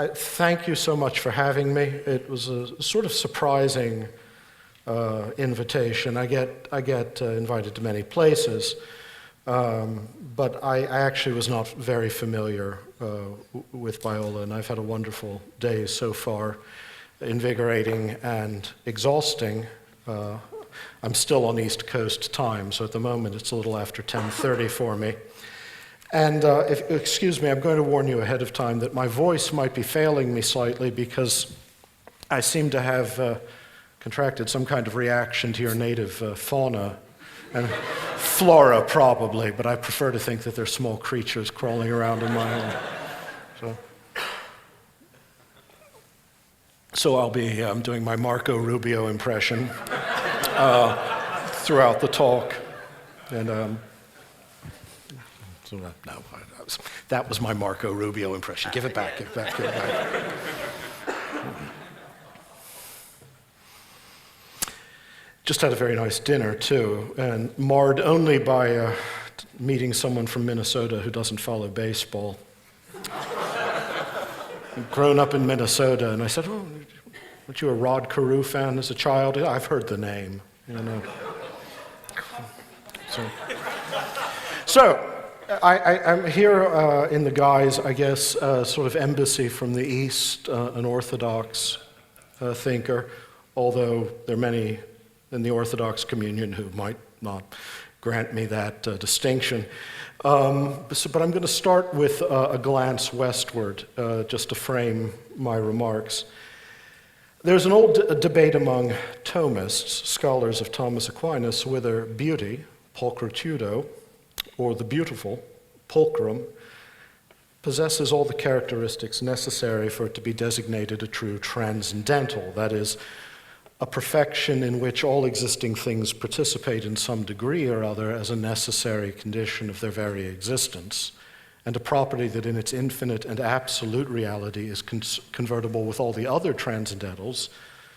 Thank you so much for having me. It was a sort of surprising invitation. I get invited to many places, but I actually was not very familiar with Biola, and I've had a wonderful day so far, invigorating and exhausting. I'm still on East Coast time, so at the moment it's a little after 10:30 for me. And excuse me, I'm going to warn you ahead of time that my voice might be failing me slightly because I seem to have contracted some kind of reaction to your native fauna and flora probably, but I prefer to think that they're small creatures crawling around in my own. So I'll be doing my Marco Rubio impression throughout the talk. And that was my Marco Rubio impression. Give it back, give it back, give it back. Just had a very nice dinner, too, and marred only by meeting someone from Minnesota who doesn't follow baseball. Grown up in Minnesota, and I said, "Oh, weren't you a Rod Carew fan as a child?" "Yeah, I've heard the name, you know." So I'm here in the guise, I guess, sort of embassy from the East, an Orthodox thinker, although there are many in the Orthodox communion who might not grant me that distinction. But I'm going to start with a glance westward, just to frame my remarks. There's an old debate among Thomists, scholars of Thomas Aquinas, whether beauty, pulchritudo, or the beautiful, pulchrum, possesses all the characteristics necessary for it to be designated a true transcendental, that is, a perfection in which all existing things participate in some degree or other as a necessary condition of their very existence, and a property that in its infinite and absolute reality is convertible with all the other transcendentals,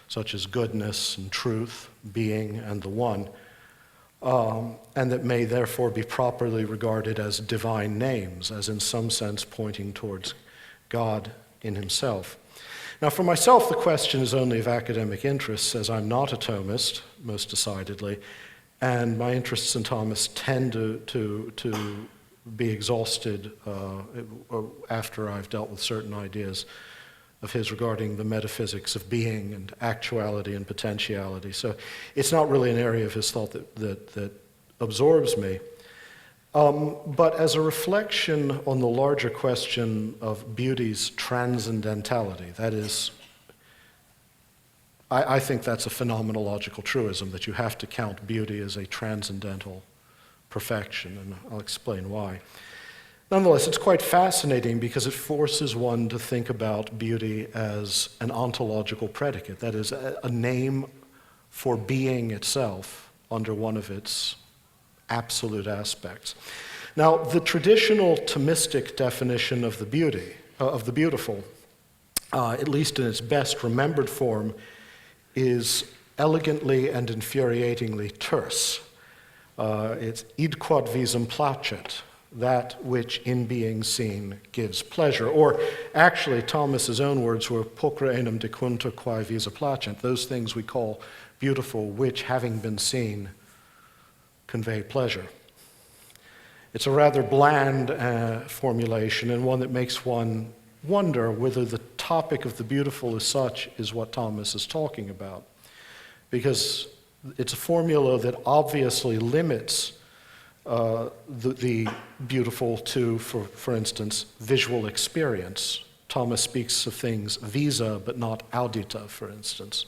such as goodness and truth, being, and the one, and that may therefore be properly regarded as divine names, as in some sense pointing towards God in himself. Now, for myself, the question is only of academic interest, as I'm not a Thomist, most decidedly, and my interests in Thomas tend to be exhausted after I've dealt with certain ideas of his regarding the metaphysics of being and actuality and potentiality. So it's not really an area of his thought that absorbs me. But as a reflection on the larger question of beauty's transcendentality, that is, I think that's a phenomenological truism, that you have to count beauty as a transcendental perfection, and I'll explain why. Nonetheless, it's quite fascinating because it forces one to think about beauty as an ontological predicate, that is, a name for being itself under one of its absolute aspects. Now, the traditional Thomistic definition of the beauty, of the beautiful, at least in its best remembered form, is elegantly and infuriatingly terse. It's id quod visum placet, that which in being seen gives pleasure. Or actually, Thomas's own words were pulchra enim decuntur quae visa placent, those things we call beautiful, which, having been seen, convey pleasure. It's a rather bland formulation, and one that makes one wonder whether the topic of the beautiful as such is what Thomas is talking about, because it's a formula that obviously limits the beautiful to, for instance, visual experience. Thomas speaks of things visa, but not audita, for instance.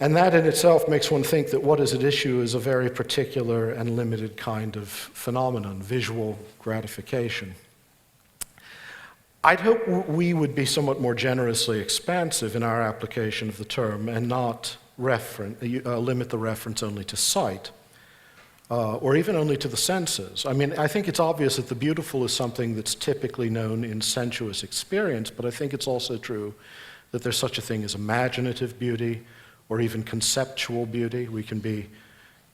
And that in itself makes one think that what is at issue is a very particular and limited kind of phenomenon, visual gratification. I'd hope we would be somewhat more generously expansive in our application of the term and not limit the reference only to sight, or even only to the senses. I mean, I think it's obvious that the beautiful is something that's typically known in sensuous experience, but I think it's also true that there's such a thing as imaginative beauty, or even conceptual beauty. We can be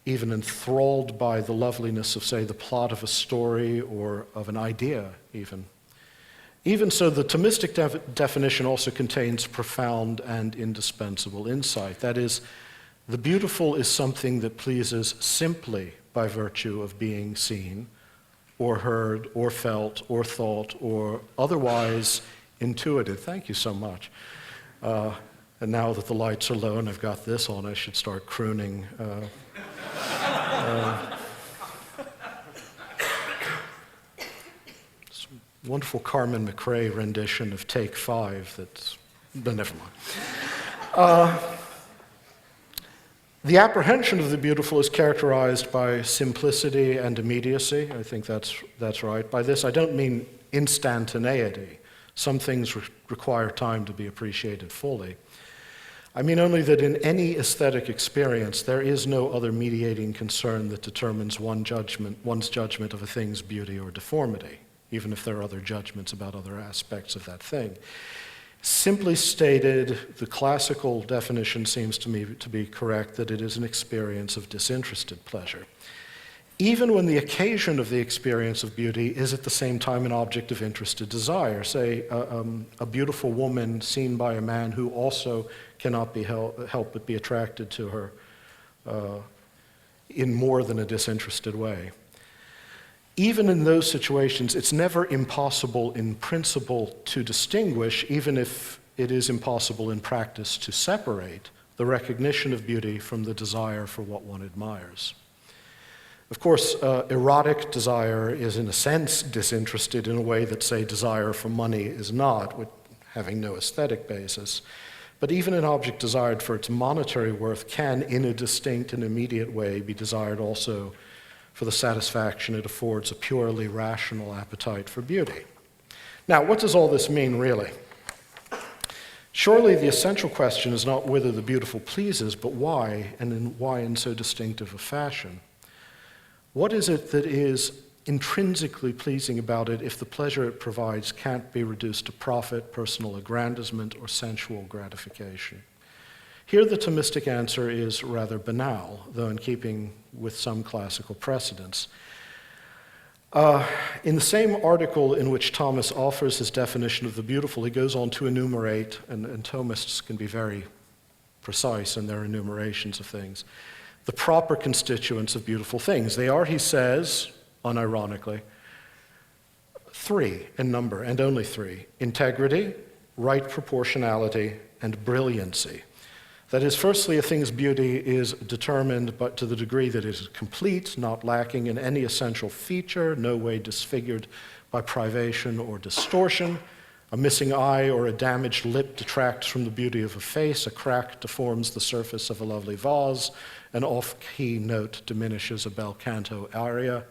even enthralled by the loveliness of, say, the plot of a story or of an idea, even. Even so, the Thomistic definition also contains profound and indispensable insight. That is, the beautiful is something that pleases simply by virtue of being seen, or heard, or felt, or thought, or otherwise intuited. Thank you so much. And now that the lights are low and I've got this on, I should start crooning. Wonderful Carmen McRae rendition of Take 5 but never mind. The apprehension of the beautiful is characterized by simplicity and immediacy. I think that's right. By this, I don't mean instantaneity. Some things require time to be appreciated fully. I mean only that in any aesthetic experience, there is no other mediating concern that determines one's judgment of a thing's beauty or deformity, even if there are other judgments about other aspects of that thing. Simply stated, the classical definition seems to me to be correct, that it is an experience of disinterested pleasure, even when the occasion of the experience of beauty is at the same time an object of interested desire. Say, a beautiful woman seen by a man who also cannot be help but be attracted to her in more than a disinterested way. Even in those situations, it's never impossible in principle to distinguish, even if it is impossible in practice to separate the recognition of beauty from the desire for what one admires. Of course, erotic desire is in a sense disinterested in a way that, say, desire for money is not, with having no aesthetic basis. But even an object desired for its monetary worth can, in a distinct and immediate way, be desired also for the satisfaction it affords a purely rational appetite for beauty. Now, what does all this mean, really? Surely the essential question is not whether the beautiful pleases, but why, and why in so distinctive a fashion. What is it that is intrinsically pleasing about it if the pleasure it provides can't be reduced to profit, personal aggrandizement, or sensual gratification? Here the Thomistic answer is rather banal, though in keeping with some classical precedents. In the same article in which Thomas offers his definition of the beautiful, he goes on to enumerate, and Thomists can be very precise in their enumerations of things, the proper constituents of beautiful things. They are, he says, unironically, 3 in number, and only 3: integrity, right proportionality, and brilliancy. That is, firstly, a thing's beauty is determined but to the degree that it is complete, not lacking in any essential feature, no way disfigured by privation or distortion. A missing eye or a damaged lip detracts from the beauty of a face. A crack deforms the surface of a lovely vase. An off-key note diminishes a bel canto aria.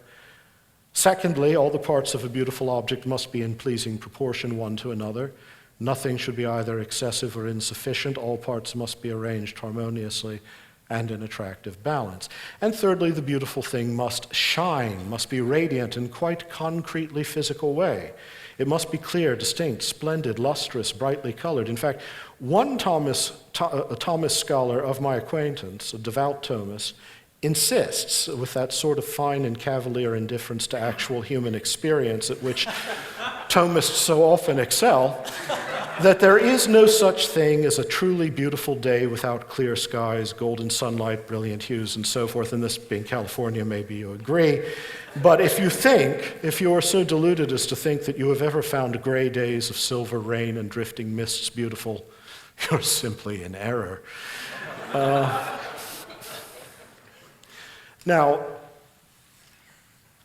Secondly, all the parts of a beautiful object must be in pleasing proportion one to another. Nothing should be either excessive or insufficient. All parts must be arranged harmoniously and in attractive balance. And thirdly, the beautiful thing must shine, must be radiant in quite concretely physical way. It must be clear, distinct, splendid, lustrous, brightly colored. In fact, one a Thomas scholar of my acquaintance, a devout Thomist, insists, with that sort of fine and cavalier indifference to actual human experience at which Thomists so often excel, that there is no such thing as a truly beautiful day without clear skies, golden sunlight, brilliant hues, and so forth. And this being California, maybe you agree. But if you are so deluded as to think that you have ever found gray days of silver rain and drifting mists beautiful, you're simply in error. Now,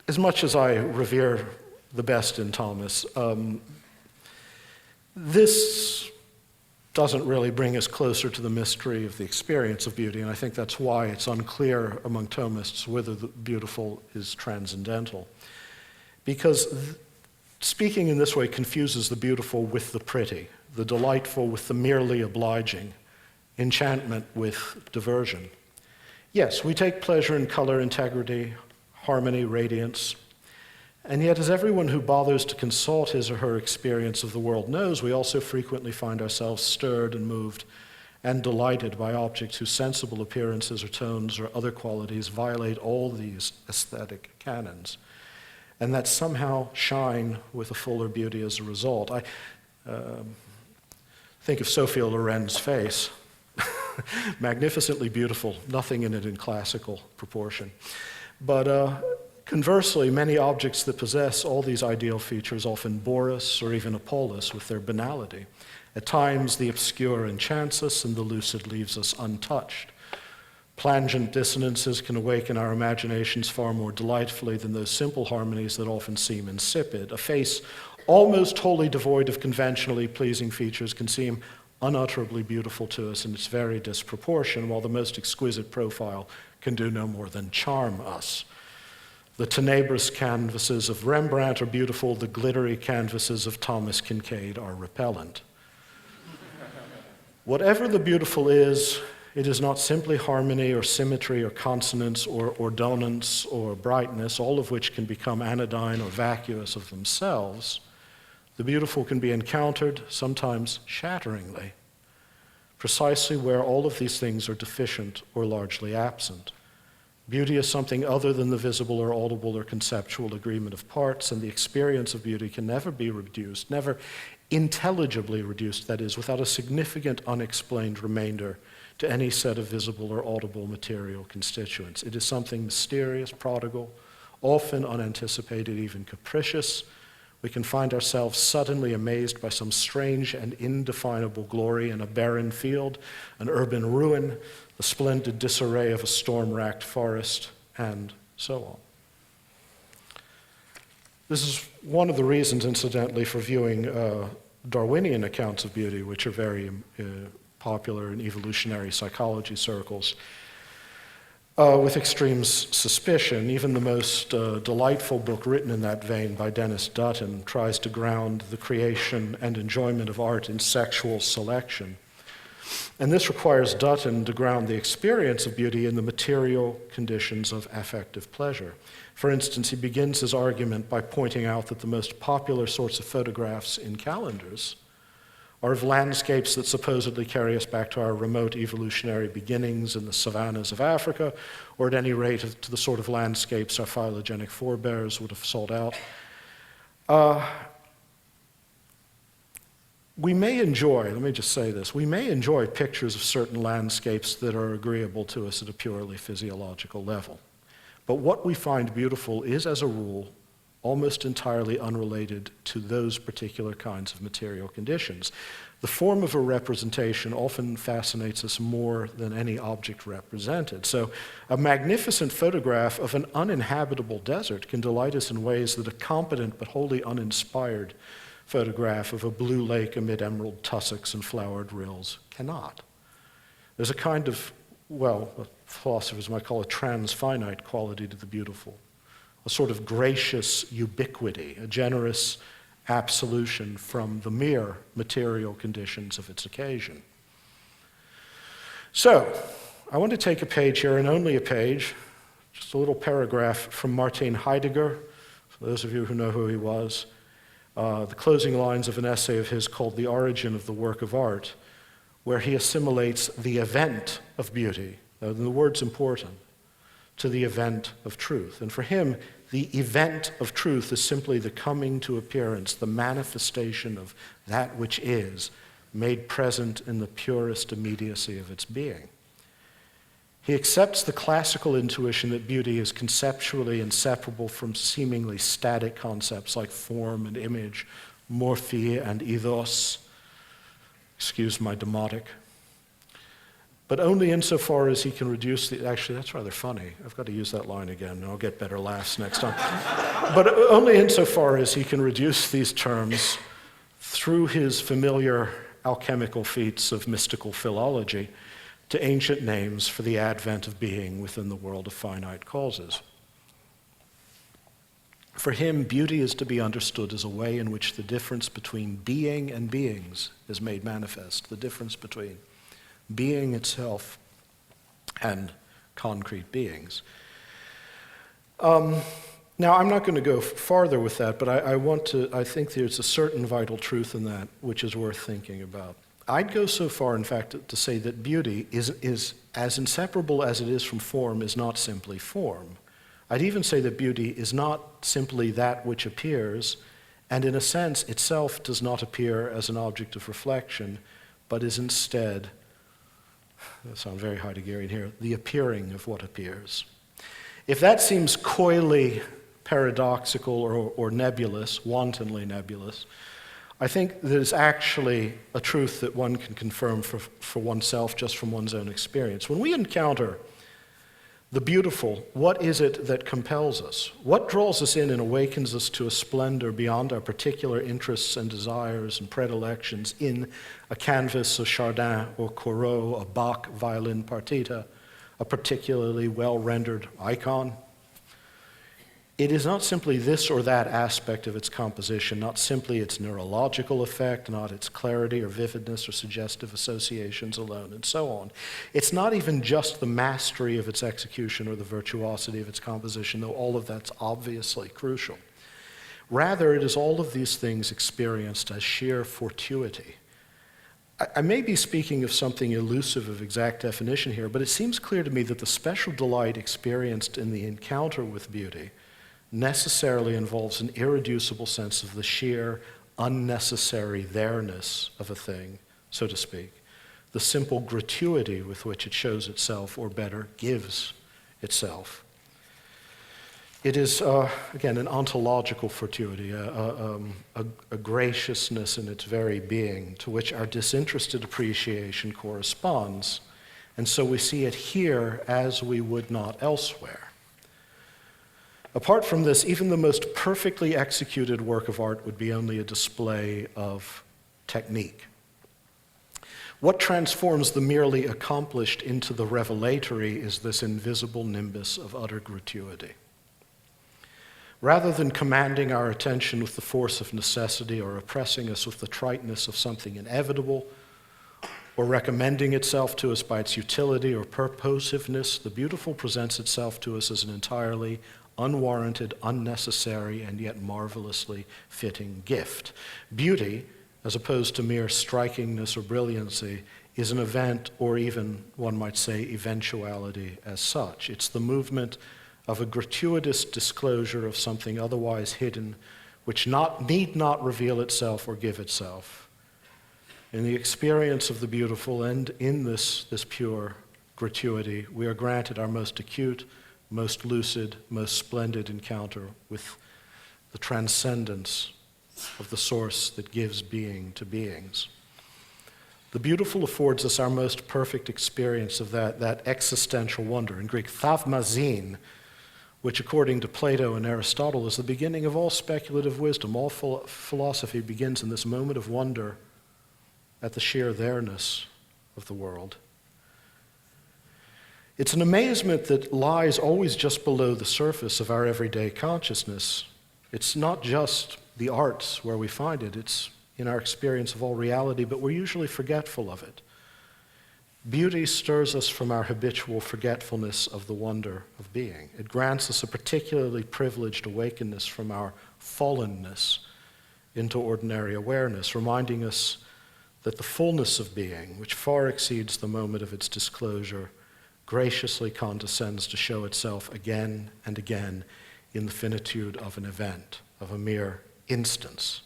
as much as I revere the best in Thomas, this doesn't really bring us closer to the mystery of the experience of beauty, and I think that's why it's unclear among Thomists whether the beautiful is transcendental. Because speaking in this way confuses the beautiful with the pretty, the delightful with the merely obliging, enchantment with diversion. Yes, we take pleasure in color, integrity, harmony, radiance, and yet, as everyone who bothers to consult his or her experience of the world knows, we also frequently find ourselves stirred and moved and delighted by objects whose sensible appearances or tones or other qualities violate all these aesthetic canons. and that somehow shine with a fuller beauty as a result. I think of Sophia Loren's face. Magnificently beautiful, nothing in it in classical proportion. But conversely, many objects that possess all these ideal features often bore us or even appall us with their banality. At times, the obscure enchants us and the lucid leaves us untouched. Plangent dissonances can awaken our imaginations far more delightfully than those simple harmonies that often seem insipid. A face almost wholly devoid of conventionally pleasing features can seem unutterably beautiful to us in its very disproportion, while the most exquisite profile can do no more than charm us. The tenebrous canvases of Rembrandt are beautiful, the glittery canvases of Thomas Kinkade are repellent. Whatever the beautiful is, it is not simply harmony or symmetry or consonance or ordonance or brightness, all of which can become anodyne or vacuous of themselves. The beautiful can be encountered, sometimes shatteringly, precisely where all of these things are deficient or largely absent. Beauty is something other than the visible or audible or conceptual agreement of parts, and the experience of beauty can never be reduced, never intelligibly reduced, that is, without a significant unexplained remainder to any set of visible or audible material constituents. It is something mysterious, prodigal, often unanticipated, even capricious. We can find ourselves suddenly amazed by some strange and indefinable glory in a barren field, an urban ruin, the splendid disarray of a storm-racked forest, and so on. This is one of the reasons, incidentally, for viewing Darwinian accounts of beauty, which are very popular in evolutionary psychology circles, with extreme suspicion. Even the most delightful book written in that vein by Dennis Dutton tries to ground the creation and enjoyment of art in sexual selection. And this requires Dutton to ground the experience of beauty in the material conditions of affective pleasure. For instance, he begins his argument by pointing out that the most popular sorts of photographs in calendars are of landscapes that supposedly carry us back to our remote evolutionary beginnings in the savannas of Africa, or at any rate to the sort of landscapes our phylogenetic forebears would have sought out. We may enjoy, let me just say this, we may enjoy pictures of certain landscapes that are agreeable to us at a purely physiological level. But what we find beautiful is, as a rule, almost entirely unrelated to those particular kinds of material conditions. The form of a representation often fascinates us more than any object represented. So a magnificent photograph of an uninhabitable desert can delight us in ways that a competent but wholly uninspired photograph of a blue lake amid emerald tussocks and flowered rills cannot. There's a kind of, well, what philosophers might call a transfinite quality to the beautiful, a sort of gracious ubiquity, a generous absolution from the mere material conditions of its occasion. So, I want to take a page here, and only a page, just a little paragraph from Martin Heidegger, for those of you who know who he was, the closing lines of an essay of his called The Origin of the Work of Art, where he assimilates the event of beauty, and the word's important, to the event of truth. And for him, the event of truth is simply the coming to appearance, the manifestation of that which is, made present in the purest immediacy of its being. He accepts the classical intuition that beauty is conceptually inseparable from seemingly static concepts like form and image, morphia and ethos. Excuse my demotic. But only insofar as he can reduce the, actually that's rather funny, I've got to use that line again and I'll get better laughs next time. But only insofar as he can reduce these terms through his familiar alchemical feats of mystical philology to ancient names for the advent of being within the world of finite causes. For him, beauty is to be understood as a way in which the difference between being and beings is made manifest, the difference between being itself and concrete beings. Now, I'm not going to go farther with that, but I think there's a certain vital truth in that which is worth thinking about. I'd go so far, in fact, to say that beauty is as inseparable as it is from form, is not simply form. I'd even say that beauty is not simply that which appears, and in a sense itself does not appear as an object of reflection, but is instead, that sounds very Heideggerian here, the appearing of what appears. If that seems coyly paradoxical or nebulous, wantonly nebulous, I think there's actually a truth that one can confirm for oneself just from one's own experience. When we encounter the beautiful, what is it that compels us? What draws us in and awakens us to a splendor beyond our particular interests and desires and predilections in a canvas, a Chardin or Corot, a Bach violin partita, a particularly well-rendered icon? It is not simply this or that aspect of its composition, not simply its neurological effect, not its clarity or vividness or suggestive associations alone, and so on. It's not even just the mastery of its execution or the virtuosity of its composition, though all of that's obviously crucial. Rather, it is all of these things experienced as sheer fortuity. I may be speaking of something elusive of exact definition here, but it seems clear to me that the special delight experienced in the encounter with beauty necessarily involves an irreducible sense of the sheer, unnecessary there-ness of a thing, so to speak, the simple gratuity with which it shows itself, or better, gives itself. It is, again, an ontological fortuity, a graciousness in its very being to which our disinterested appreciation corresponds, and so we see it here as we would not elsewhere. Apart from this, even the most perfectly executed work of art would be only a display of technique. What transforms the merely accomplished into the revelatory is this invisible nimbus of utter gratuity. Rather than commanding our attention with the force of necessity or oppressing us with the triteness of something inevitable, or recommending itself to us by its utility or purposiveness, the beautiful presents itself to us as an entirely unwarranted, unnecessary, and yet marvelously fitting gift. Beauty, as opposed to mere strikingness or brilliancy, is an event, or even, one might say, eventuality as such. It's the movement of a gratuitous disclosure of something otherwise hidden, which need not reveal itself or give itself. In the experience of the beautiful and in this pure gratuity, we are granted our most acute, most lucid, most splendid encounter with the transcendence of the source that gives being to beings. The beautiful affords us our most perfect experience of that existential wonder, in Greek, thavmazin, which according to Plato and Aristotle is the beginning of all speculative wisdom. All philosophy begins in this moment of wonder at the sheer there-ness of the world. It's an amazement that lies always just below the surface of our everyday consciousness. It's not just the arts where we find it, it's in our experience of all reality, but we're usually forgetful of it. Beauty stirs us from our habitual forgetfulness of the wonder of being. It grants us a particularly privileged awakeness from our fallenness into ordinary awareness, reminding us that the fullness of being, which far exceeds the moment of its disclosure, graciously condescends to show itself again and again in the finitude of an event, of a mere instance.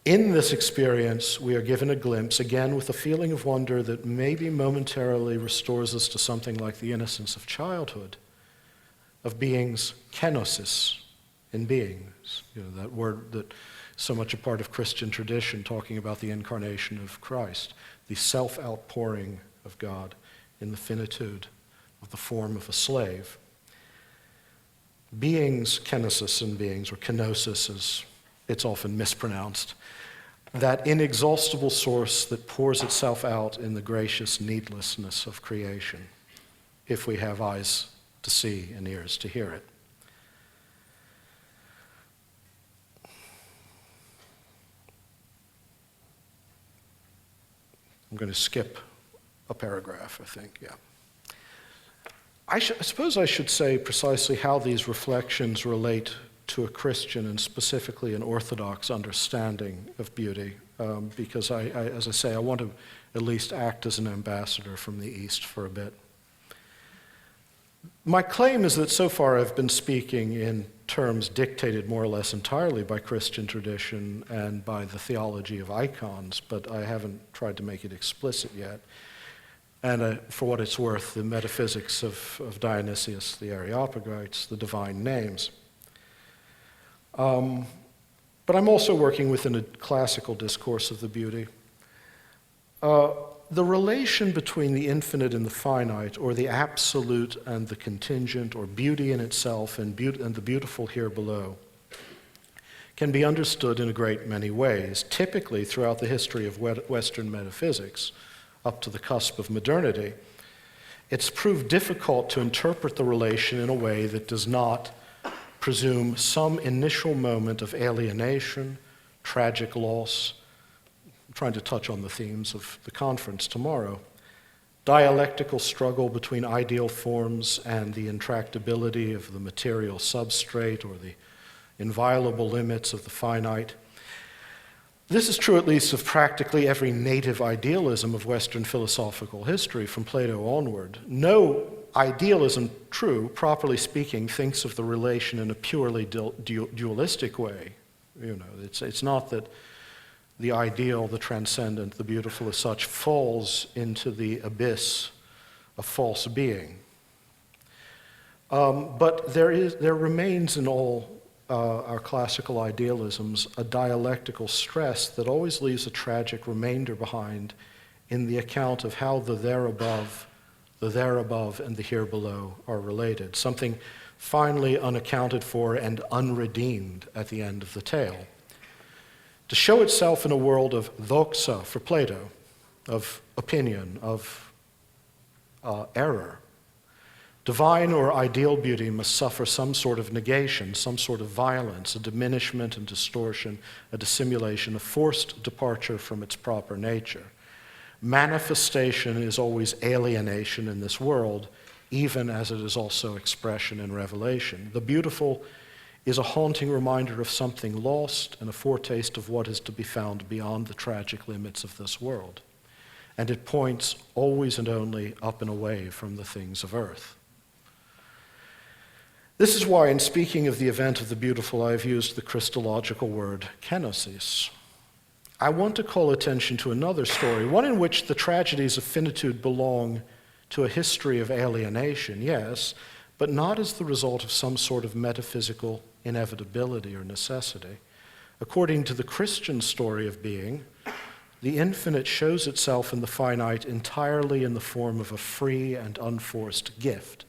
In this experience, we are given a glimpse, again with a feeling of wonder that maybe momentarily restores us to something like the innocence of childhood, of being's kenosis in beings, that word that is so much a part of Christian tradition, talking about the incarnation of Christ, the self-outpouring of God in the finitude of the form of a slave. Being's kenosis in beings, or kenosis as it's often mispronounced, that inexhaustible source that pours itself out in the gracious needlessness of creation, if we have eyes to see and ears to hear it. I'm going to skip a paragraph, I think, yeah. I suppose I should say precisely how these reflections relate to a Christian and specifically an Orthodox understanding of beauty, because as I say, I want to at least act as an ambassador from the East for a bit. My claim is that so far I've been speaking in terms dictated more or less entirely by Christian tradition and by the theology of icons, but I haven't tried to make it explicit yet. And for what it's worth, the metaphysics of Dionysius the Areopagites, the divine names. But I'm also working within a classical discourse of the beauty. The relation between the infinite and the finite, or the absolute and the contingent, or beauty in itself and the beautiful here below, can be understood in a great many ways. Typically, throughout the history of Western metaphysics, up to the cusp of modernity, it's proved difficult to interpret the relation in a way that does not presume some initial moment of alienation, tragic loss. I'm trying to touch on the themes of the conference tomorrow. Dialectical struggle between ideal forms and the intractability of the material substrate or the inviolable limits of the finite. This is true at least of practically every native idealism of Western philosophical history from Plato onward. No idealism, true, properly speaking, thinks of the relation in a purely dualistic way. You know, it's not that the ideal, the transcendent, the beautiful as such falls into the abyss of false being. But there remains in all our classical idealisms a dialectical stress that always leaves a tragic remainder behind in the account of how the there above, and the here below are related, something finally unaccounted for and unredeemed at the end of the tale. To show itself in a world of doxa for Plato, of opinion, of error, divine or ideal beauty must suffer some sort of negation, some sort of violence, a diminishment and distortion, a dissimulation, a forced departure from its proper nature. Manifestation is always alienation in this world, even as it is also expression and revelation. The beautiful is a haunting reminder of something lost and a foretaste of what is to be found beyond the tragic limits of this world. And it points always and only up and away from the things of earth. This is why, in speaking of the event of the beautiful, I have used the Christological word kenosis. I want to call attention to another story, one in which the tragedies of finitude belong to a history of alienation, yes, but not as the result of some sort of metaphysical inevitability or necessity. According to the Christian story of being, the infinite shows itself in the finite entirely in the form of a free and unforced gift,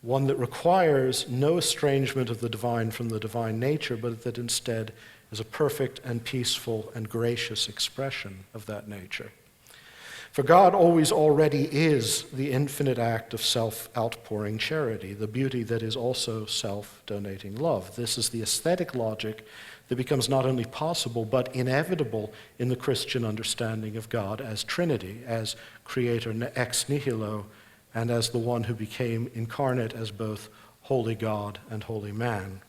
one that requires no estrangement of the divine from the divine nature, but that instead is a perfect and peaceful and gracious expression of that nature. For God always already is the infinite act of self-outpouring charity, the beauty that is also self-donating love. This is the aesthetic logic that becomes not only possible but inevitable in the Christian understanding of God as Trinity, as creator ex nihilo, and as the one who became incarnate as both holy God and holy man.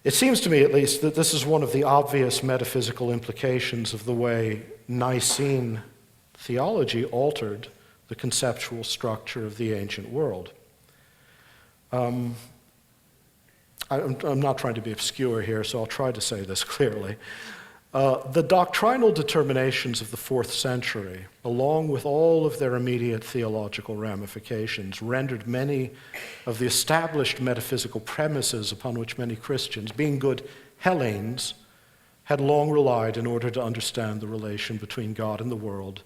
It seems to me, at least, that this is one of the obvious metaphysical implications of the way Nicene theology altered the conceptual structure of the ancient world. I'm not trying to be obscure here, so I'll try to say this clearly. The doctrinal determinations of the 4th century, along with all of their immediate theological ramifications, rendered many of the established metaphysical premises upon which many Christians, being good Hellenes, had long relied in order to understand the relation between God and the world.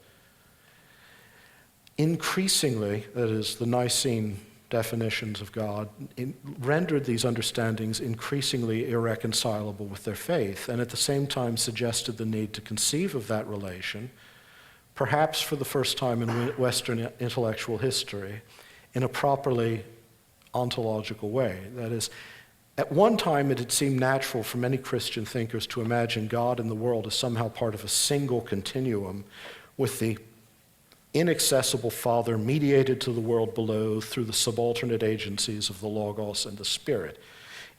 Increasingly, that is, the Nicene definitions of God, rendered these understandings increasingly irreconcilable with their faith, and at the same time suggested the need to conceive of that relation, perhaps for the first time in Western intellectual history, in a properly ontological way. That is, at one time it had seemed natural for many Christian thinkers to imagine God and the world as somehow part of a single continuum, with the inaccessible Father mediated to the world below through the subalternate agencies of the Logos and the Spirit.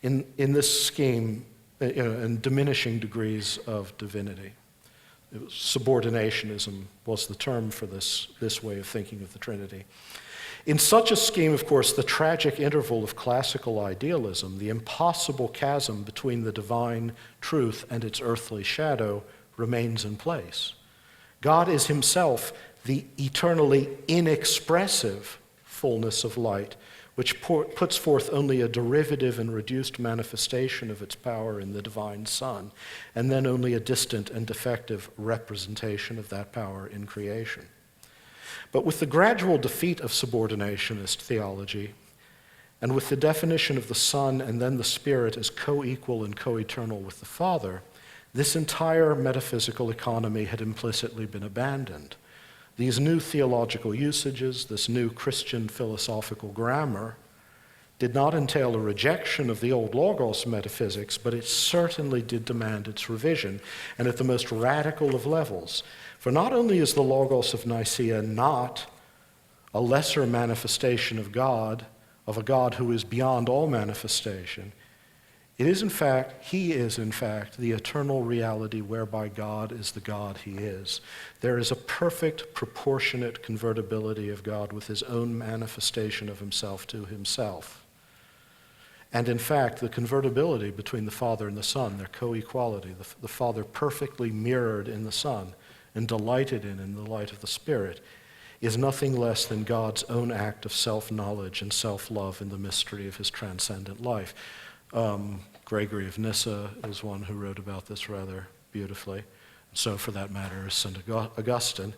In this scheme, in diminishing degrees of divinity. Subordinationism was the term for this way of thinking of the Trinity. In such a scheme, of course, the tragic interval of classical idealism, the impossible chasm between the divine truth and its earthly shadow, remains in place. God is himself the eternally inexpressive fullness of light, which puts forth only a derivative and reduced manifestation of its power in the divine Son, and then only a distant and defective representation of that power in creation. But with the gradual defeat of subordinationist theology, and with the definition of the Son and then the Spirit as co-equal and co-eternal with the Father, this entire metaphysical economy had implicitly been abandoned. These new theological usages, this new Christian philosophical grammar, did not entail a rejection of the old Logos metaphysics, but it certainly did demand its revision, and at the most radical of levels. For not only is the Logos of Nicaea not a lesser manifestation of a God who is beyond all manifestation, he is in fact the eternal reality whereby God is the God he is. There is a perfect, proportionate convertibility of God with his own manifestation of himself to himself. And in fact, the convertibility between the Father and the Son, their co-equality, the Father perfectly mirrored in the Son and delighted in the light of the Spirit, is nothing less than God's own act of self-knowledge and self-love in the mystery of his transcendent life. Gregory of Nyssa is one who wrote about this rather beautifully. So, for that matter, is St. Augustine.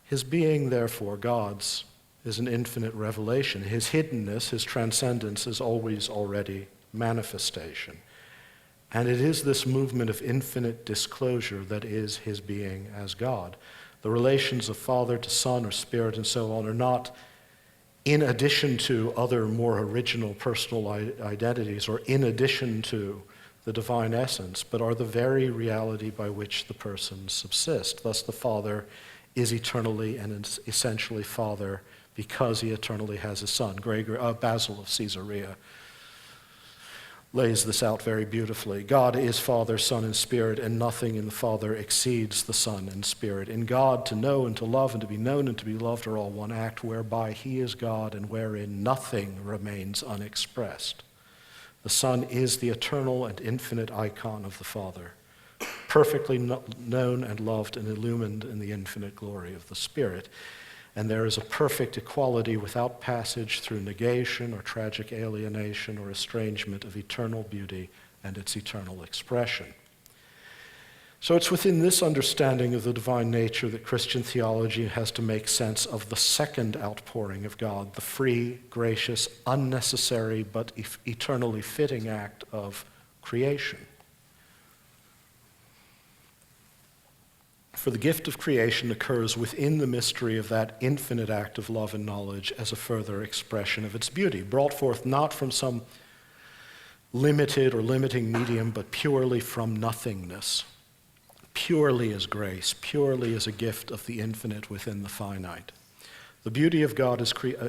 His being, therefore, God's, is an infinite revelation. His hiddenness, his transcendence, is always already manifestation. And it is this movement of infinite disclosure that is his being as God. The relations of Father to Son or Spirit and so on are not in addition to other more original personal identities or in addition to the divine essence, but are the very reality by which the persons subsist. Thus the Father is eternally and essentially Father because he eternally has a Son. Basil of Caesarea lays this out very beautifully. God is Father, Son, and Spirit, and nothing in the Father exceeds the Son and Spirit. In God, to know and to love and to be known and to be loved are all one act, whereby he is God and wherein nothing remains unexpressed. The Son is the eternal and infinite icon of the Father, perfectly known and loved and illumined in the infinite glory of the Spirit. And there is a perfect equality without passage through negation or tragic alienation or estrangement of eternal beauty and its eternal expression. So it's within this understanding of the divine nature that Christian theology has to make sense of the second outpouring of God, the free, gracious, unnecessary, but eternally fitting act of creation. For the gift of creation occurs within the mystery of that infinite act of love and knowledge as a further expression of its beauty, brought forth not from some limited or limiting medium, but purely from nothingness, purely as grace, purely as a gift of the infinite within the finite. The beauty of God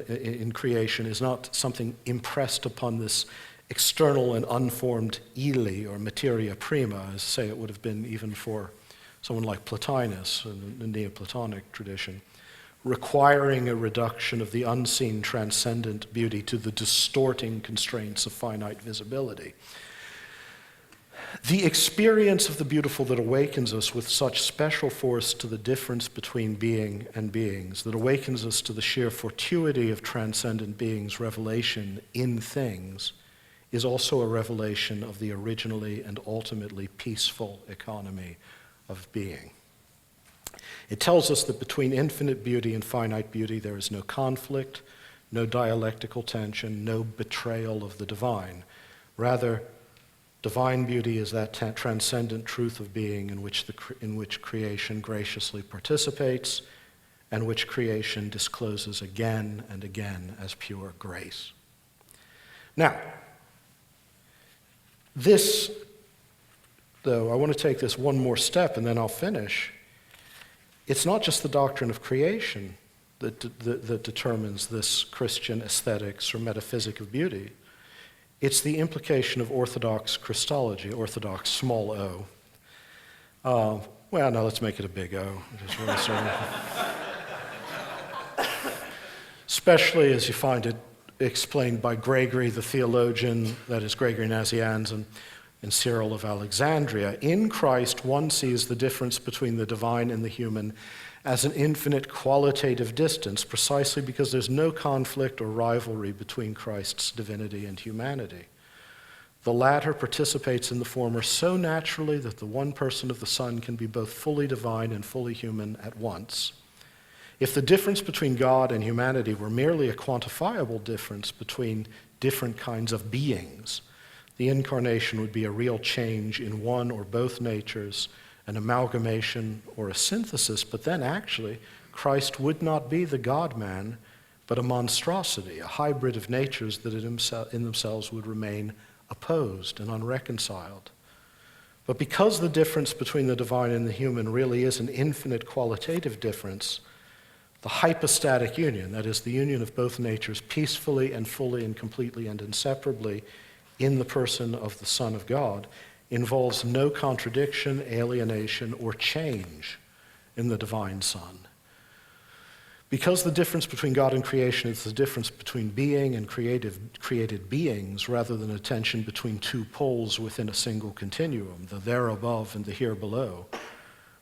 in creation is not something impressed upon this external and unformed ely or materia prima, as say it would have been even for someone like Plotinus in the Neoplatonic tradition, requiring a reduction of the unseen transcendent beauty to the distorting constraints of finite visibility. The experience of the beautiful that awakens us with such special force to the difference between being and beings, that awakens us to the sheer fortuity of transcendent beings' revelation in things, is also a revelation of the originally and ultimately peaceful economy of being. It tells us that between infinite beauty and finite beauty there is no conflict, no dialectical tension, no betrayal of the divine. Rather, divine beauty is that transcendent truth of being in which creation graciously participates and which creation discloses again and again as pure grace. Now, this, though, I want to take this one more step and then I'll finish. It's not just the doctrine of creation that determines this Christian aesthetics or metaphysic of beauty. It's the implication of Orthodox Christology, Orthodox small o. Well, no, let's make it a big O. especially as you find it explained by Gregory the theologian, that is Gregory Nazianzen, and Cyril of Alexandria. In Christ, one sees the difference between the divine and the human as an infinite qualitative distance, precisely because there's no conflict or rivalry between Christ's divinity and humanity. The latter participates in the former so naturally that the one person of the Son can be both fully divine and fully human at once. If the difference between God and humanity were merely a quantifiable difference between different kinds of beings, the Incarnation would be a real change in one or both natures, an amalgamation or a synthesis, but then actually Christ would not be the God-man, but a monstrosity, a hybrid of natures that in themselves would remain opposed and unreconciled. But because the difference between the divine and the human really is an infinite qualitative difference, the hypostatic union, that is, the union of both natures peacefully and fully and completely and inseparably in the person of the Son of God, involves no contradiction, alienation, or change in the divine Son. Because the difference between God and creation is the difference between being and created beings, rather than a tension between two poles within a single continuum, the there above and the here below,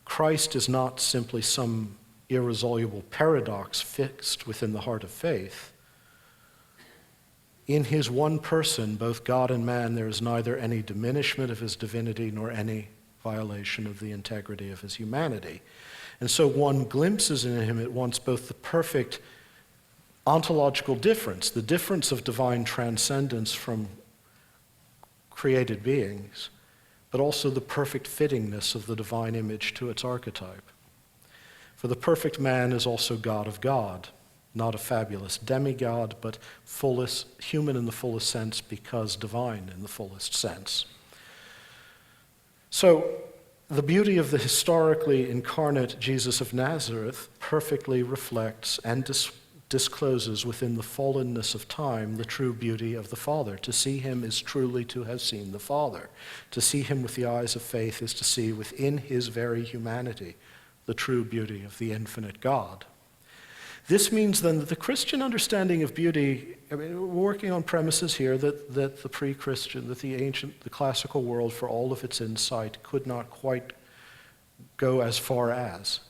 Christ is not simply some irresolvable paradox fixed within the heart of faith. In his one person, both God and man, there is neither any diminishment of his divinity nor any violation of the integrity of his humanity. And so one glimpses in him at once both the perfect ontological difference, the difference of divine transcendence from created beings, but also the perfect fittingness of the divine image to its archetype. For the perfect man is also God of God, not a fabulous demigod, but human in the fullest sense because divine in the fullest sense. So the beauty of the historically incarnate Jesus of Nazareth perfectly reflects and discloses within the fallenness of time the true beauty of the Father. To see him is truly to have seen the Father. To see him with the eyes of faith is to see within his very humanity the true beauty of the infinite God. This means then that the Christian understanding of beauty, we're working on premises here that the pre-Christian, that the classical world, for all of its insight, could not quite go as far as.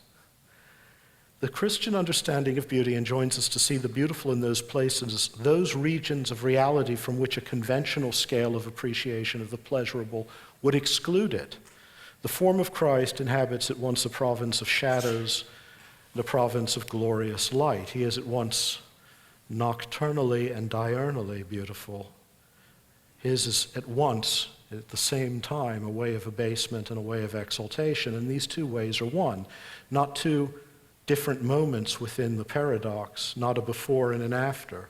The Christian understanding of beauty enjoins us to see the beautiful in those places, those regions of reality from which a conventional scale of appreciation of the pleasurable would exclude it. The form of Christ inhabits at once a province of shadows and a province of glorious light. He is at once nocturnally and diurnally beautiful. His is at once, at the same time, a way of abasement and a way of exaltation, and these two ways are one, not two different moments within the paradox, not a before and an after,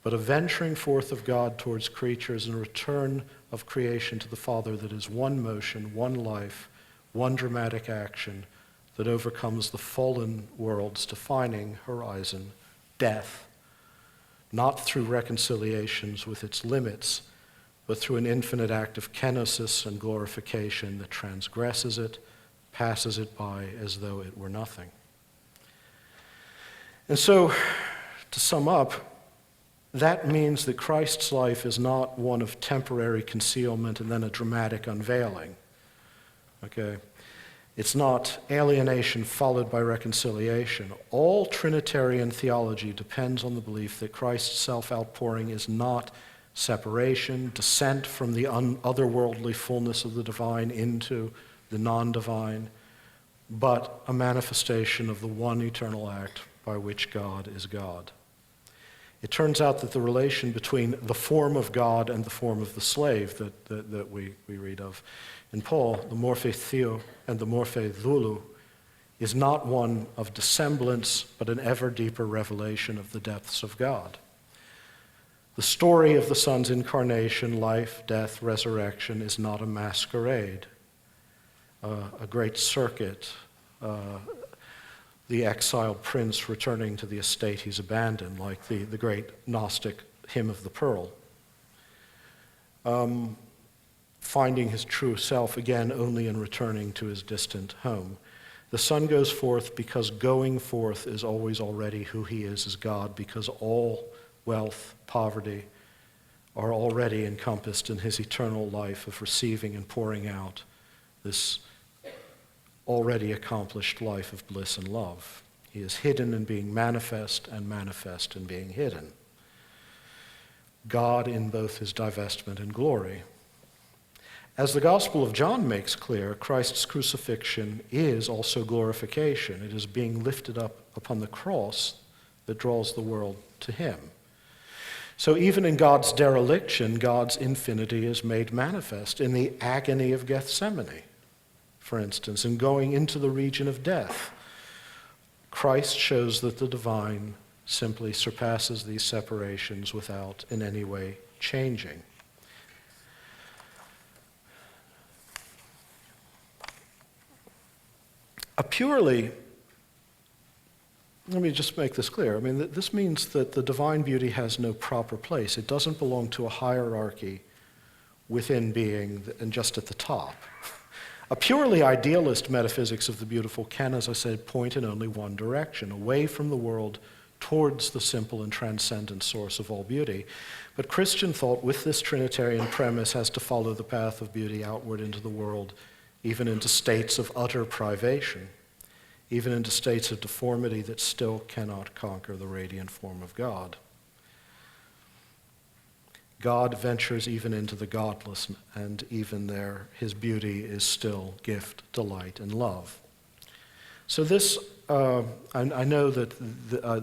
but a venturing forth of God towards creatures and a return of creation to the Father that is one motion, one life, one dramatic action that overcomes the fallen world's defining horizon, death, not through reconciliations with its limits, but through an infinite act of kenosis and glorification that transgresses it, passes it by as though it were nothing. And so, to sum up, that means that Christ's life is not one of temporary concealment and then a dramatic unveiling. Okay? It's not alienation followed by reconciliation. All Trinitarian theology depends on the belief that Christ's self-outpouring is not separation, descent from the otherworldly fullness of the divine into the non-divine, but a manifestation of the one eternal act by which God is God. It turns out that the relation between the form of God and the form of the slave that we read of in Paul, the morphe theo and the morphe doulou, is not one of dissemblance, but an ever deeper revelation of the depths of God. The story of the Son's incarnation, life, death, resurrection is not a masquerade, a great circuit, the exiled prince returning to the estate he's abandoned, like the great Gnostic hymn of the pearl. Finding his true self again only in returning to his distant home. The Son goes forth because going forth is always already who he is as God, because all wealth, poverty are already encompassed in his eternal life of receiving and pouring out this already accomplished life of bliss and love. He is hidden in being manifest and manifest in being hidden. God in both his divestment and glory. As the Gospel of John makes clear, Christ's crucifixion is also glorification. It is being lifted up upon the cross that draws the world to him. So even in God's dereliction, God's infinity is made manifest in the agony of Gethsemane, for instance, in going into the region of death. Christ shows that the divine simply surpasses these separations without in any way changing. Let me just make this clear. I mean, this means that the divine beauty has no proper place. It doesn't belong to a hierarchy within being and just at the top. A purely idealist metaphysics of the beautiful can, as I said, point in only one direction, away from the world towards the simple and transcendent source of all beauty. But Christian thought, with this Trinitarian premise, has to follow the path of beauty outward into the world, even into states of utter privation, even into states of deformity that still cannot conquer the radiant form of God. God ventures even into the godless, and even there his beauty is still gift, delight, and love. So this, I know that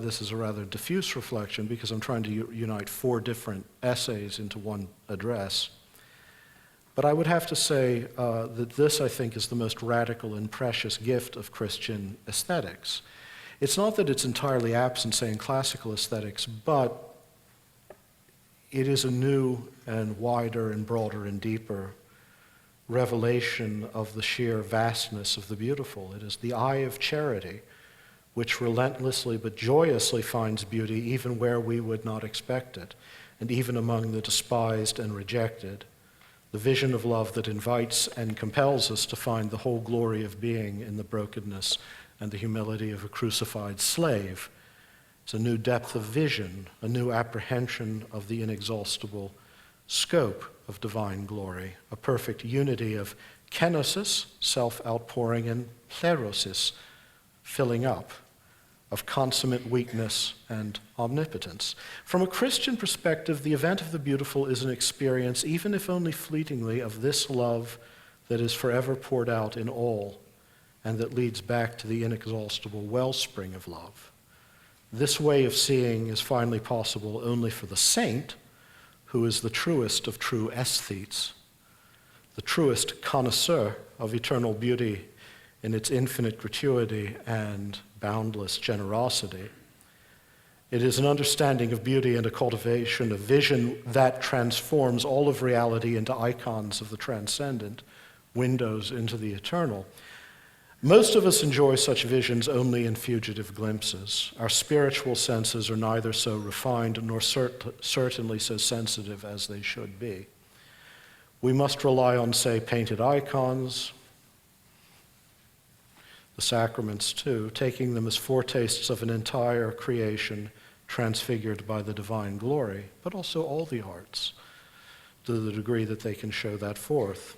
this is a rather diffuse reflection because I'm trying to unite 4 different essays into one address. But I would have to say that this, I think, is the most radical and precious gift of Christian aesthetics. It's not that it's entirely absent, say, in classical aesthetics, but it is a new and wider and broader and deeper revelation of the sheer vastness of the beautiful. It is the eye of charity, which relentlessly but joyously finds beauty even where we would not expect it, and even among the despised and rejected. The vision of love that invites and compels us to find the whole glory of being in the brokenness and the humility of a crucified slave. It's a new depth of vision, a new apprehension of the inexhaustible scope of divine glory, a perfect unity of kenosis, self-outpouring, and plerosis, filling up, of consummate weakness and omnipotence. From a Christian perspective, the event of the beautiful is an experience, even if only fleetingly, of this love that is forever poured out in all and that leads back to the inexhaustible wellspring of love. This way of seeing is finally possible only for the saint, who is the truest of true aesthetes, the truest connoisseur of eternal beauty in its infinite gratuity and boundless generosity. It is an understanding of beauty and a cultivation of vision that transforms all of reality into icons of the transcendent, windows into the eternal. Most of us enjoy such visions only in fugitive glimpses. Our spiritual senses are neither so refined nor certainly so sensitive as they should be. We must rely on, say, painted icons, the sacraments too, taking them as foretastes of an entire creation transfigured by the divine glory, but also all the arts, to the degree that they can show that forth.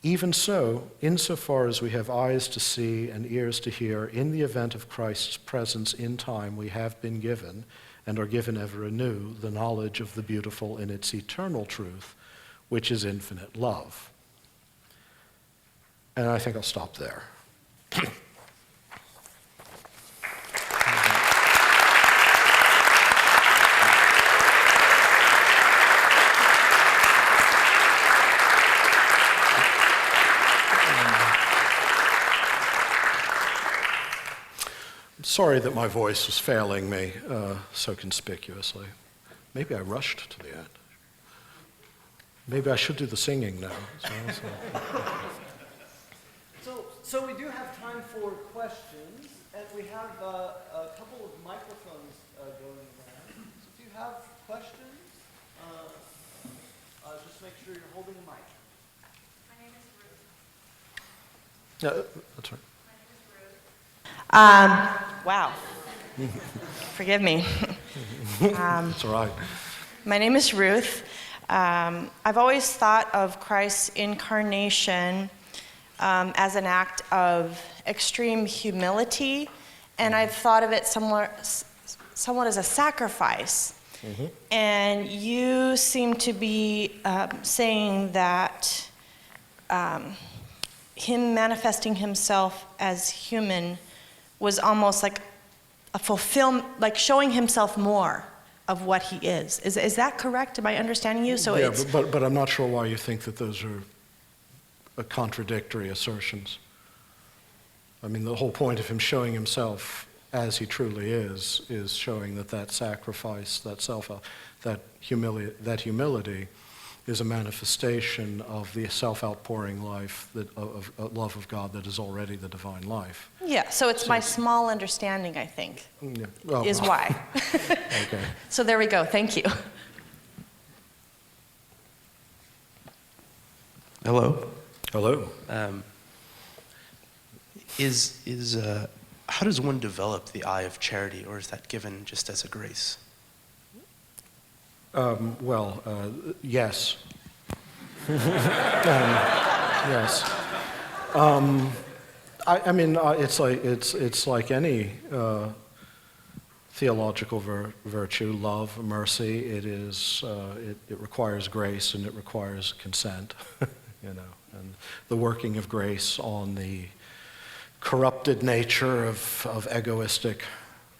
Even so, insofar as we have eyes to see and ears to hear, in the event of Christ's presence in time, we have been given, and are given ever anew, the knowledge of the beautiful in its eternal truth, which is infinite love. And I think I'll stop there. Sorry that my voice was failing me so conspicuously. Maybe I rushed to the end. Maybe I should do the singing now. So we do have time for questions, and we have a couple of microphones going around. So if you have questions, just make sure you're holding a mic. My name is Ruth. Yeah, that's right. My name is Ruth. Wow. Forgive me. It's all right. My name is Ruth. I've always thought of Christ's incarnation as an act of extreme humility, and I've thought of it somewhat as a sacrifice. Mm-hmm. And you seem to be saying that him manifesting himself as human was almost like a like showing himself more of what he is. Is that correct? Am I understanding you? So yeah, it's but I'm not sure why you think that those are contradictory assertions. I mean, the whole point of him showing himself as he truly is showing that sacrifice, that humility is a manifestation of the self-outpouring life, of love of God that is already the divine life. yeah. So it's my small understanding, I think, Yeah. Well, is why. okay. So there we go. Thank you. Hello. Hello. How does one develop the eye of charity, or is that given just as a grace? Yes. Yes. I mean, it's like any theological virtue, love, mercy. It requires grace and it requires consent, and the working of grace on the corrupted nature of egoistic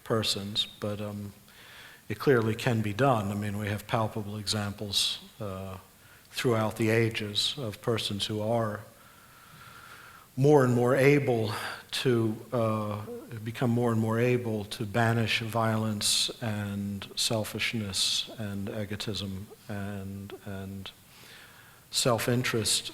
persons, but it clearly can be done. I mean, we have palpable examples throughout the ages of persons who are more and more able to become more and more able to banish violence and selfishness and egotism and self-interest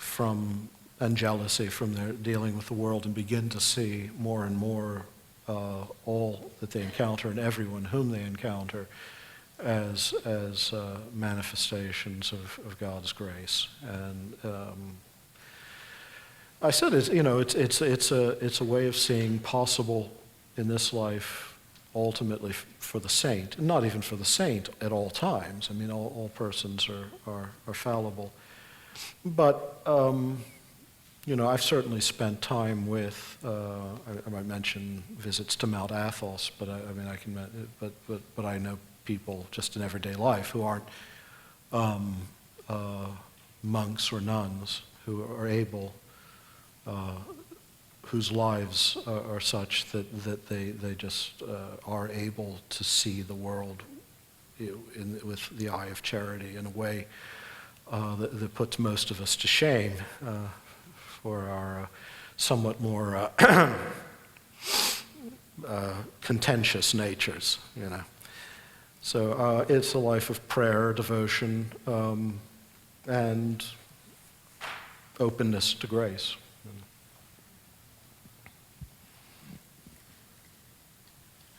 and jealousy from their dealing with the world, and begin to see more and more all that they encounter and everyone whom they encounter as manifestations of God's grace. And I said, it's a way of seeing possible in this life, ultimately for the saint, not even for the saint at all times. I mean, all persons are fallible, but I've certainly spent time with. I might mention visits to Mount Athos, but but I know people just in everyday life who aren't monks or nuns who are able, whose lives are such that they just are able to see the world with the eye of charity in a way that puts most of us to shame for our somewhat more contentious natures, So it's a life of prayer, devotion, and openness to grace.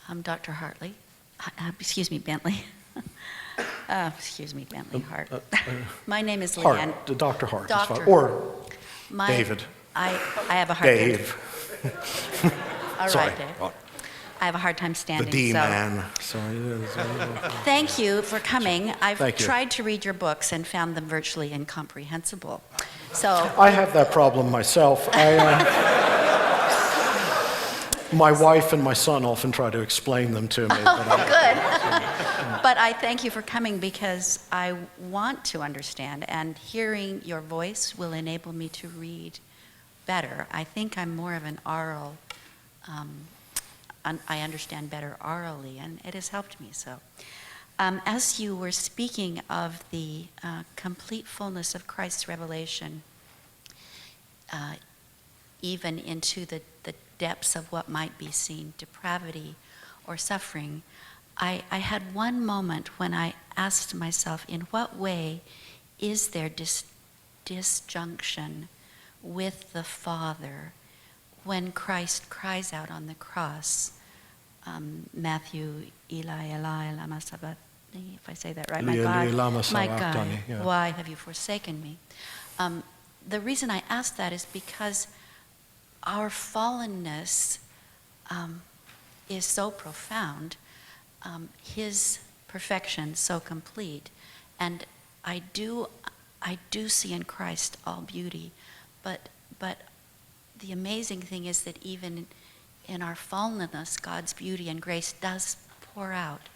I'm Dr. Hartley. Excuse me, Bentley. Bentley Hart. My name is Leanne. Hart, Dr. Hart. Dr. Is fine. Or David. I have a hard time. Dave. All Sorry. right, Dave. I have a hard time standing. The D-man. Sorry. Thank you for coming. I've Thank you. tried to read your books and found them virtually incomprehensible. So I have that problem myself. My wife and my son often try to explain them to me. good. But I thank you for coming because I want to understand, and hearing your voice will enable me to read better. I think I'm more of an oral, I understand better orally, and it has helped me so. As you were speaking of the complete fullness of Christ's revelation, even into the depths of what might be seen, depravity or suffering, I had one moment when I asked myself, in what way is there disjunction with the Father when Christ cries out on the cross, Matthew, Eli, Eli, lama sabachthani, if I say that right, my God, yeah. Why have you forsaken me? The reason I ask that is because our fallenness is so profound, his perfection so complete, and I do see in Christ all beauty, but the amazing thing is that even in our fallenness, God's beauty and grace does pour out.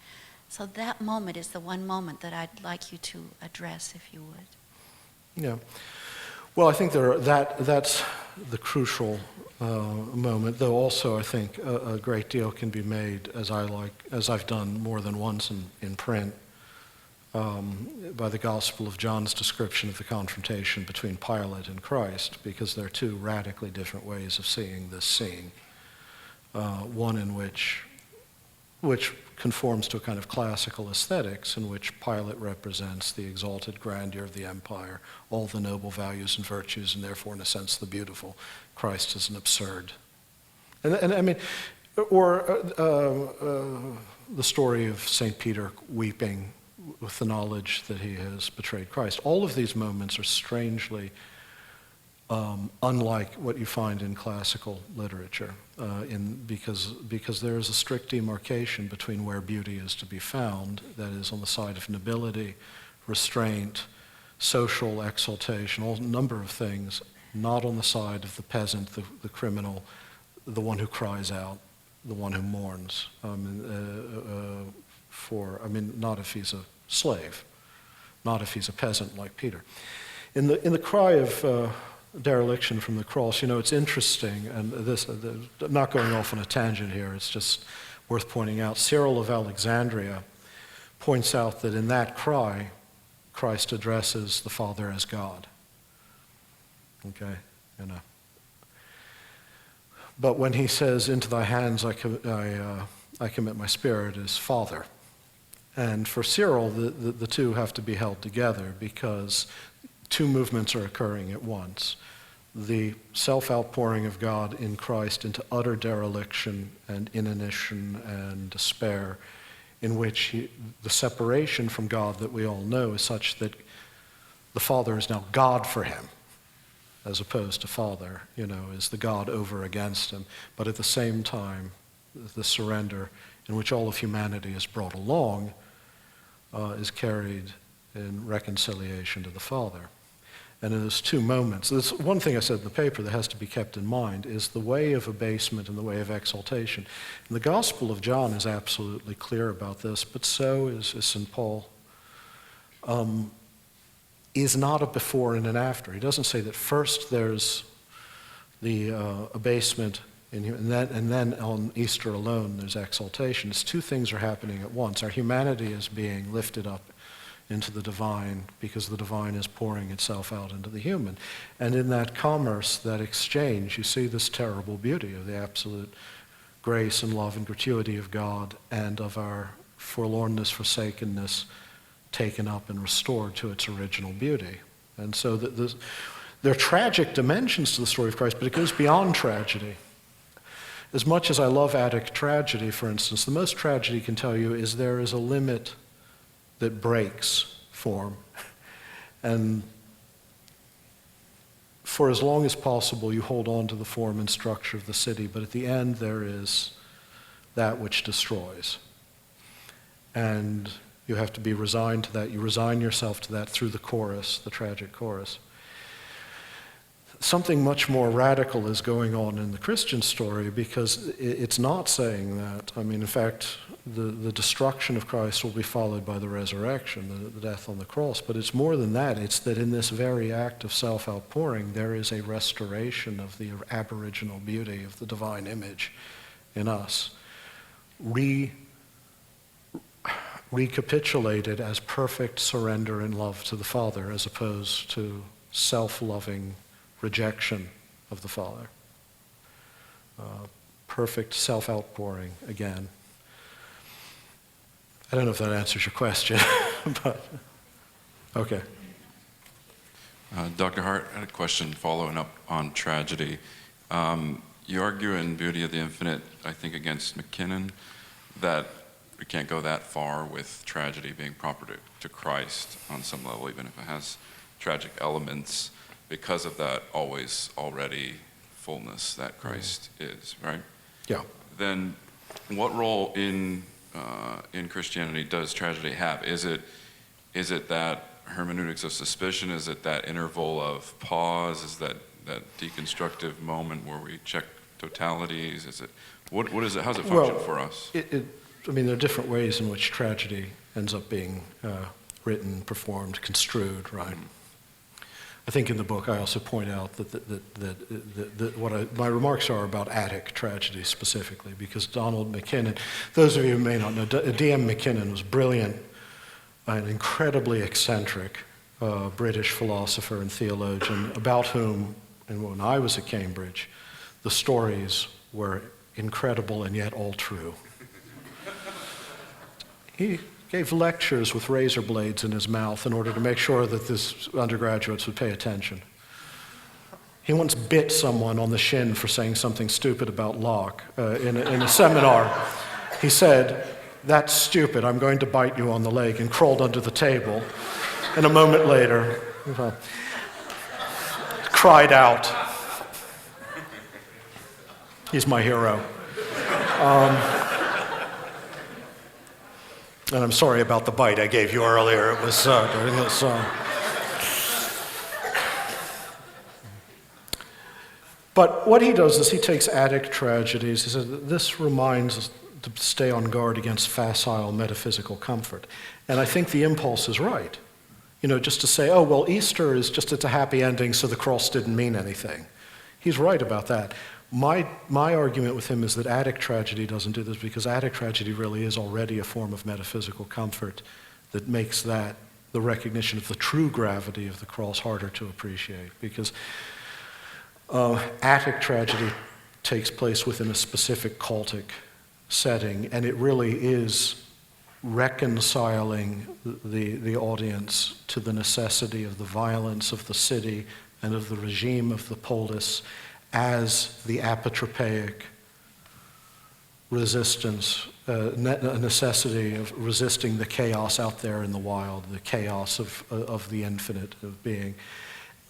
So that moment is the one moment that I'd like you to address, if you would. Yeah. Well, I think that's the crucial moment, though also I think a great deal can be made, as I've done more than once in print, by the Gospel of John's description of the confrontation between Pilate and Christ, because there are two radically different ways of seeing this scene. One in which conforms to a kind of classical aesthetics, in which Pilate represents the exalted grandeur of the empire, all the noble values and virtues, and therefore, in a sense, the beautiful. Christ is an absurd. And I mean, or the story of St. Peter weeping with the knowledge that he has betrayed Christ. All of these moments are strangely unlike what you find in classical literature, because there is a strict demarcation between where beauty is to be found, that is on the side of nobility, restraint, social exaltation, all a number of things, not on the side of the peasant, the criminal, the one who cries out, the one who mourns not if he's a slave, not if he's a peasant like Peter. In the cry of dereliction from the cross, it's interesting, and I'm not going off on a tangent here, it's just worth pointing out. Cyril of Alexandria points out that in that cry, Christ addresses the Father as God. Okay, But when he says, "Into thy hands I commit my spirit," as Father. And for Cyril, the two have to be held together because two movements are occurring at once. The self-outpouring of God in Christ into utter dereliction and inanition and despair, in which the separation from God that we all know is such that the Father is now God for him, as opposed to Father, is the God over against him. But at the same time, the surrender in which all of humanity is brought along is carried in reconciliation to the Father. And in those two moments, this one thing I said in the paper that has to be kept in mind is the way of abasement and the way of exaltation. And the Gospel of John is absolutely clear about this, but so is St. Paul. Is not a before and an after. He doesn't say that first there's the abasement and then on Easter alone there's exaltation. It's two things are happening at once. Our humanity is being lifted up into the divine because the divine is pouring itself out into the human. And in that commerce, that exchange, you see this terrible beauty of the absolute grace and love and gratuity of God and of our forlornness, forsakenness, taken up and restored to its original beauty. And so there are tragic dimensions to the story of Christ, but it goes beyond tragedy. As much as I love Attic tragedy, for instance, the most tragedy can tell you is there is a limit that breaks form. And for as long as possible, you hold on to the form and structure of the city, but at the end there is that which destroys. And you have to be resigned to that. You resign yourself to that through the chorus, the tragic chorus. Something much more radical is going on in the Christian story because it's not saying that. I mean, in fact, the destruction of Christ will be followed by the resurrection, the death on the cross. But it's more than that. It's that in this very act of self-outpouring, there is a restoration of the aboriginal beauty of the divine image in us, recapitulated as perfect surrender and love to the Father as opposed to self-loving rejection of the Father. Perfect self-outpouring again. I don't know if that answers your question, but okay. Dr. Hart, I had a question following up on tragedy. You argue in Beauty of the Infinite, I think against McKinnon, that we can't go that far with tragedy being proper to Christ on some level, even if it has tragic elements, because of that always already fullness that Christ is, right? Yeah. Then what role in Christianity does tragedy have? Is it that hermeneutics of suspicion? Is it that interval of pause? Is that deconstructive moment where we check totalities? Is it what is it? How does it function for us? I mean, there are different ways in which tragedy ends up being written, performed, construed, right? I think in the book I also point out that my remarks are about Attic tragedy specifically, because Donald McKinnon, those of you who may not know, D.M. McKinnon was brilliant, an incredibly eccentric British philosopher and theologian about whom, and when I was at Cambridge, the stories were incredible and yet all true. He gave lectures with razor blades in his mouth in order to make sure that his undergraduates would pay attention. He once bit someone on the shin for saying something stupid about Locke in a seminar. He said, "That's stupid, I'm going to bite you on the leg," and crawled under the table. And a moment later, cried out. He's my hero. And I'm sorry about the bite I gave you earlier. It was during this. But what he does is he takes Attic tragedies. He says, this reminds us to stay on guard against facile metaphysical comfort. And I think the impulse is right. You know, just to say, oh, well, Easter is just, it's a happy ending, so the cross didn't mean anything. He's right about that. My argument with him is that Attic tragedy doesn't do this, because Attic tragedy really is already a form of metaphysical comfort that makes that the recognition of the true gravity of the cross harder to appreciate. Because Attic tragedy takes place within a specific cultic setting, and it really is reconciling the audience to the necessity of the violence of the city and of the regime of the polis as the apotropaic resistance, necessity of resisting the chaos out there in the wild, the chaos of the infinite of being.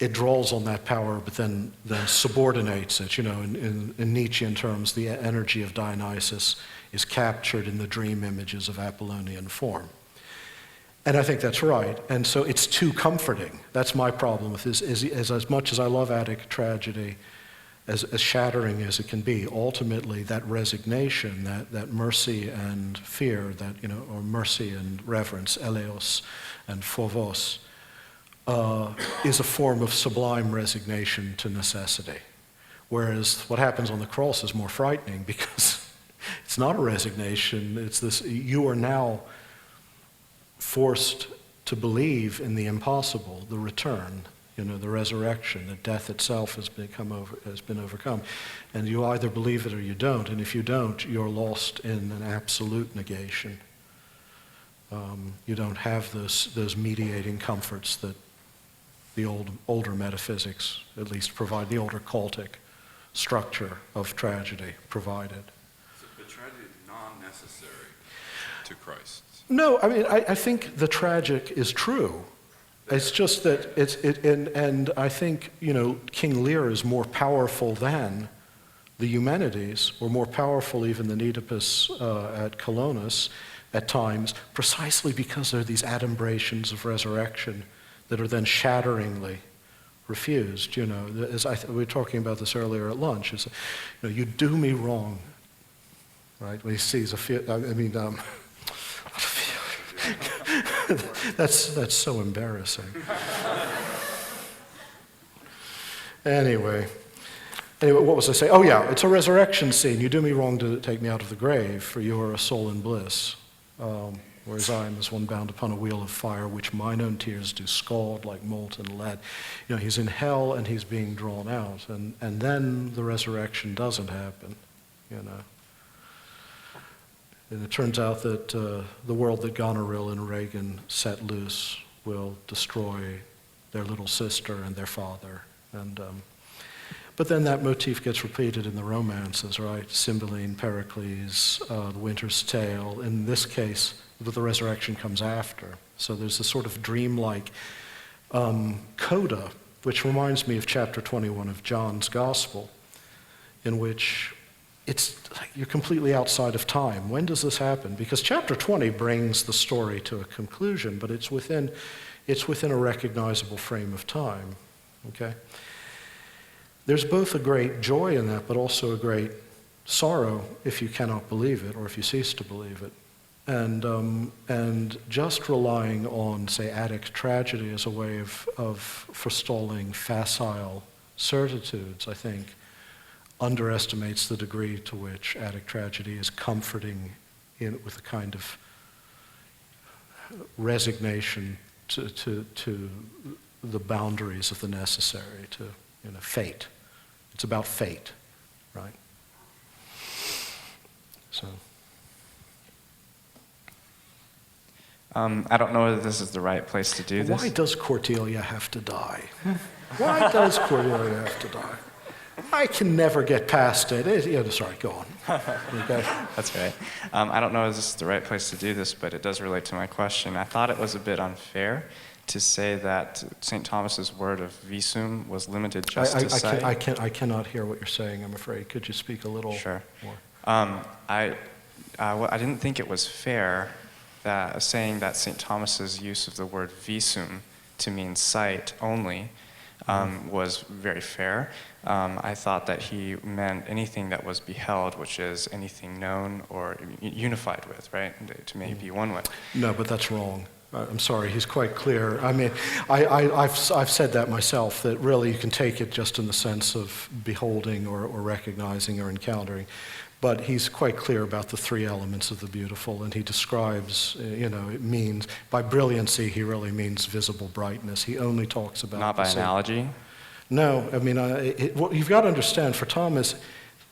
It draws on that power, but then subordinates it. You know, in Nietzschean terms, the energy of Dionysus is captured in the dream images of Apollonian form. And I think that's right. And so it's too comforting. That's my problem with this, is as much as I love Attic tragedy, as shattering as it can be, ultimately that resignation, that mercy and fear, that, you know, or mercy and reverence, eleos and phobos, is a form of sublime resignation to necessity. Whereas what happens on the cross is more frightening, because it's not a resignation, it's this, you are now forced to believe in the impossible, the return, you know, the resurrection, that death itself has been overcome. And you either believe it or you don't, and if you don't, you're lost in an absolute negation. You don't have those mediating comforts that the older metaphysics, at least provide, the older cultic structure of tragedy provided. But tragedy is non-necessary to Christ. No, I mean, I think the tragic is true. It's just that and I think, you know, King Lear is more powerful than the Eumenides, or more powerful even than Oedipus at Kenosis at times, precisely because there are these adumbrations of resurrection that are then shatteringly refused. You know, we were talking about this earlier at lunch. It's, you know, you do me wrong, right? When he sees that's so embarrassing. Anyway, what was I saying? Oh yeah, it's a resurrection scene. You do me wrong to take me out of the grave, for you are a soul in bliss. Whereas I am as one bound upon a wheel of fire, which mine own tears do scald like molten lead. You know, he's in hell and he's being drawn out. And then the resurrection doesn't happen, you know. And it turns out that the world that Goneril and Reagan set loose will destroy their little sister and their father. And but then that motif gets repeated in the romances, right? Cymbeline, Pericles, The Winter's Tale. In this case, the resurrection comes after. So there's this sort of dreamlike coda, which reminds me of chapter 21 of John's Gospel, in which you're completely outside of time. When does this happen? Because chapter 20 brings the story to a conclusion, but it's within a recognizable frame of time. Okay? There's both a great joy in that, but also a great sorrow if you cannot believe it or if you cease to believe it. And just relying on, say, Attic tragedy as a way of forestalling facile certitudes, I think, underestimates the degree to which Attic tragedy is comforting with a kind of resignation to the boundaries of the necessary, to fate. It's about fate, right? So. I don't know whether this is the right place to do this. Why does Cordelia have to die? Why does Cordelia have to die? I can never get past it. Sorry, go on. Okay. That's right. I don't know if this is the right place to do this, but it does relate to my question. I thought it was a bit unfair to say that St. Thomas's word of visum was limited just to sight. I cannot hear what you're saying, I'm afraid. Could you speak a little more? I didn't think it was fair that saying that St. Thomas's use of the word visum to mean sight only was very fair. I thought that he meant anything that was beheld, which is anything known or unified with, right? To maybe be one with. No, but that's wrong. I'm sorry, he's quite clear. I mean, I've said that myself, that really you can take it just in the sense of beholding or recognizing or encountering. But he's quite clear about the three elements of the beautiful, and he describes, it means, by brilliancy, he really means visible brightness. He only talks about... Not by analogy? No, I mean, what you've got to understand, for Thomas,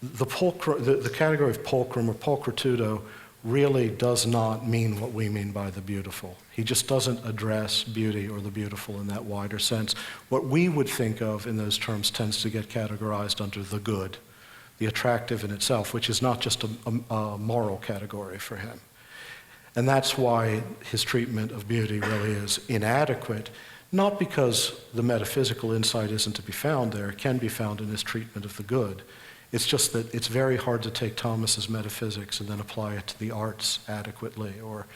the category of pulchrum or pulchritudo really does not mean what we mean by the beautiful. He just doesn't address beauty or the beautiful in that wider sense. What we would think of in those terms tends to get categorized under the good, the attractive in itself, which is not just a moral category for him. And that's why his treatment of beauty really is inadequate, not because the metaphysical insight isn't to be found there, it can be found in his treatment of the good. It's just that it's very hard to take Thomas's metaphysics and then apply it to the arts adequately or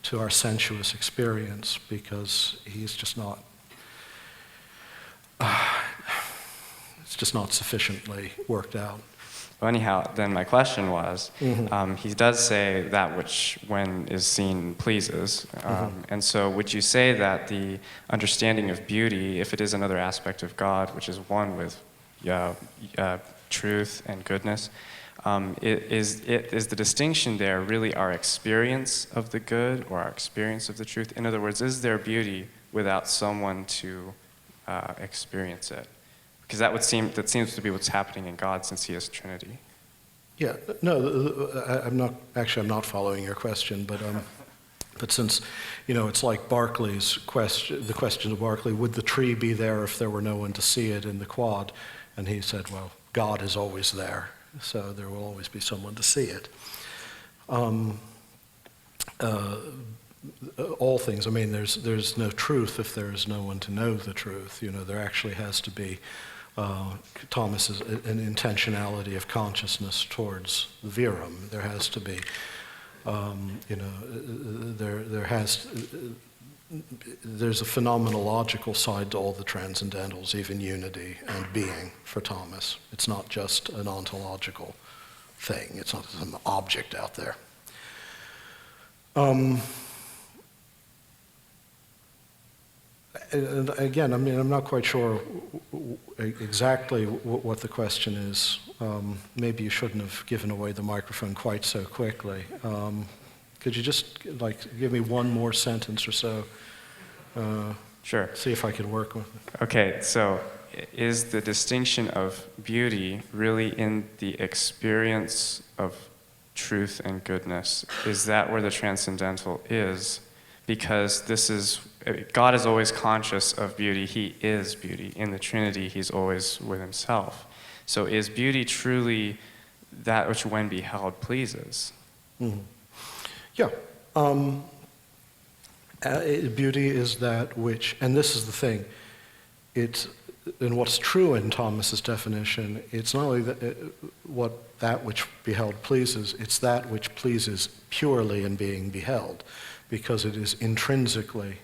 to our sensuous experience, because he's just not, it's just not sufficiently worked out. Well, anyhow, then my question was, he does say that which when is seen pleases. And so would you say that the understanding of beauty, if it is another aspect of God, which is one with truth and goodness, is the distinction there really our experience of the good or our experience of the truth? In other words, is there beauty without someone to experience it? Because that seems to be what's happening in God, since he is Trinity. Yeah, no, I'm not following your question, but since, it's like Berkeley's question, the question of Berkeley, would the tree be there if there were no one to see it in the quad? And he said, well, God is always there, so there will always be someone to see it. All things, I mean, there's no truth if there is no one to know the truth. There actually has to be, Thomas is an intentionality of consciousness towards the virum. There has to be, there's a phenomenological side to all the transcendentals, even unity and being for Thomas. It's not just an ontological thing. It's not some object out there. And again, I mean, I'm not quite sure exactly what the question is. Maybe you shouldn't have given away the microphone quite so quickly. Could you just give me one more sentence or so? Sure. See if I can work with it. Okay, so is the distinction of beauty really in the experience of truth and goodness? Is that where the transcendental is? Because God is always conscious of beauty. He is beauty. In the Trinity, he's always with himself. So is beauty truly that which when beheld pleases? Mm-hmm. Yeah. Beauty is that which, and this is the thing, and what's true in Thomas's definition, it's not only that which beheld pleases, it's that which pleases purely in being beheld, because it is intrinsically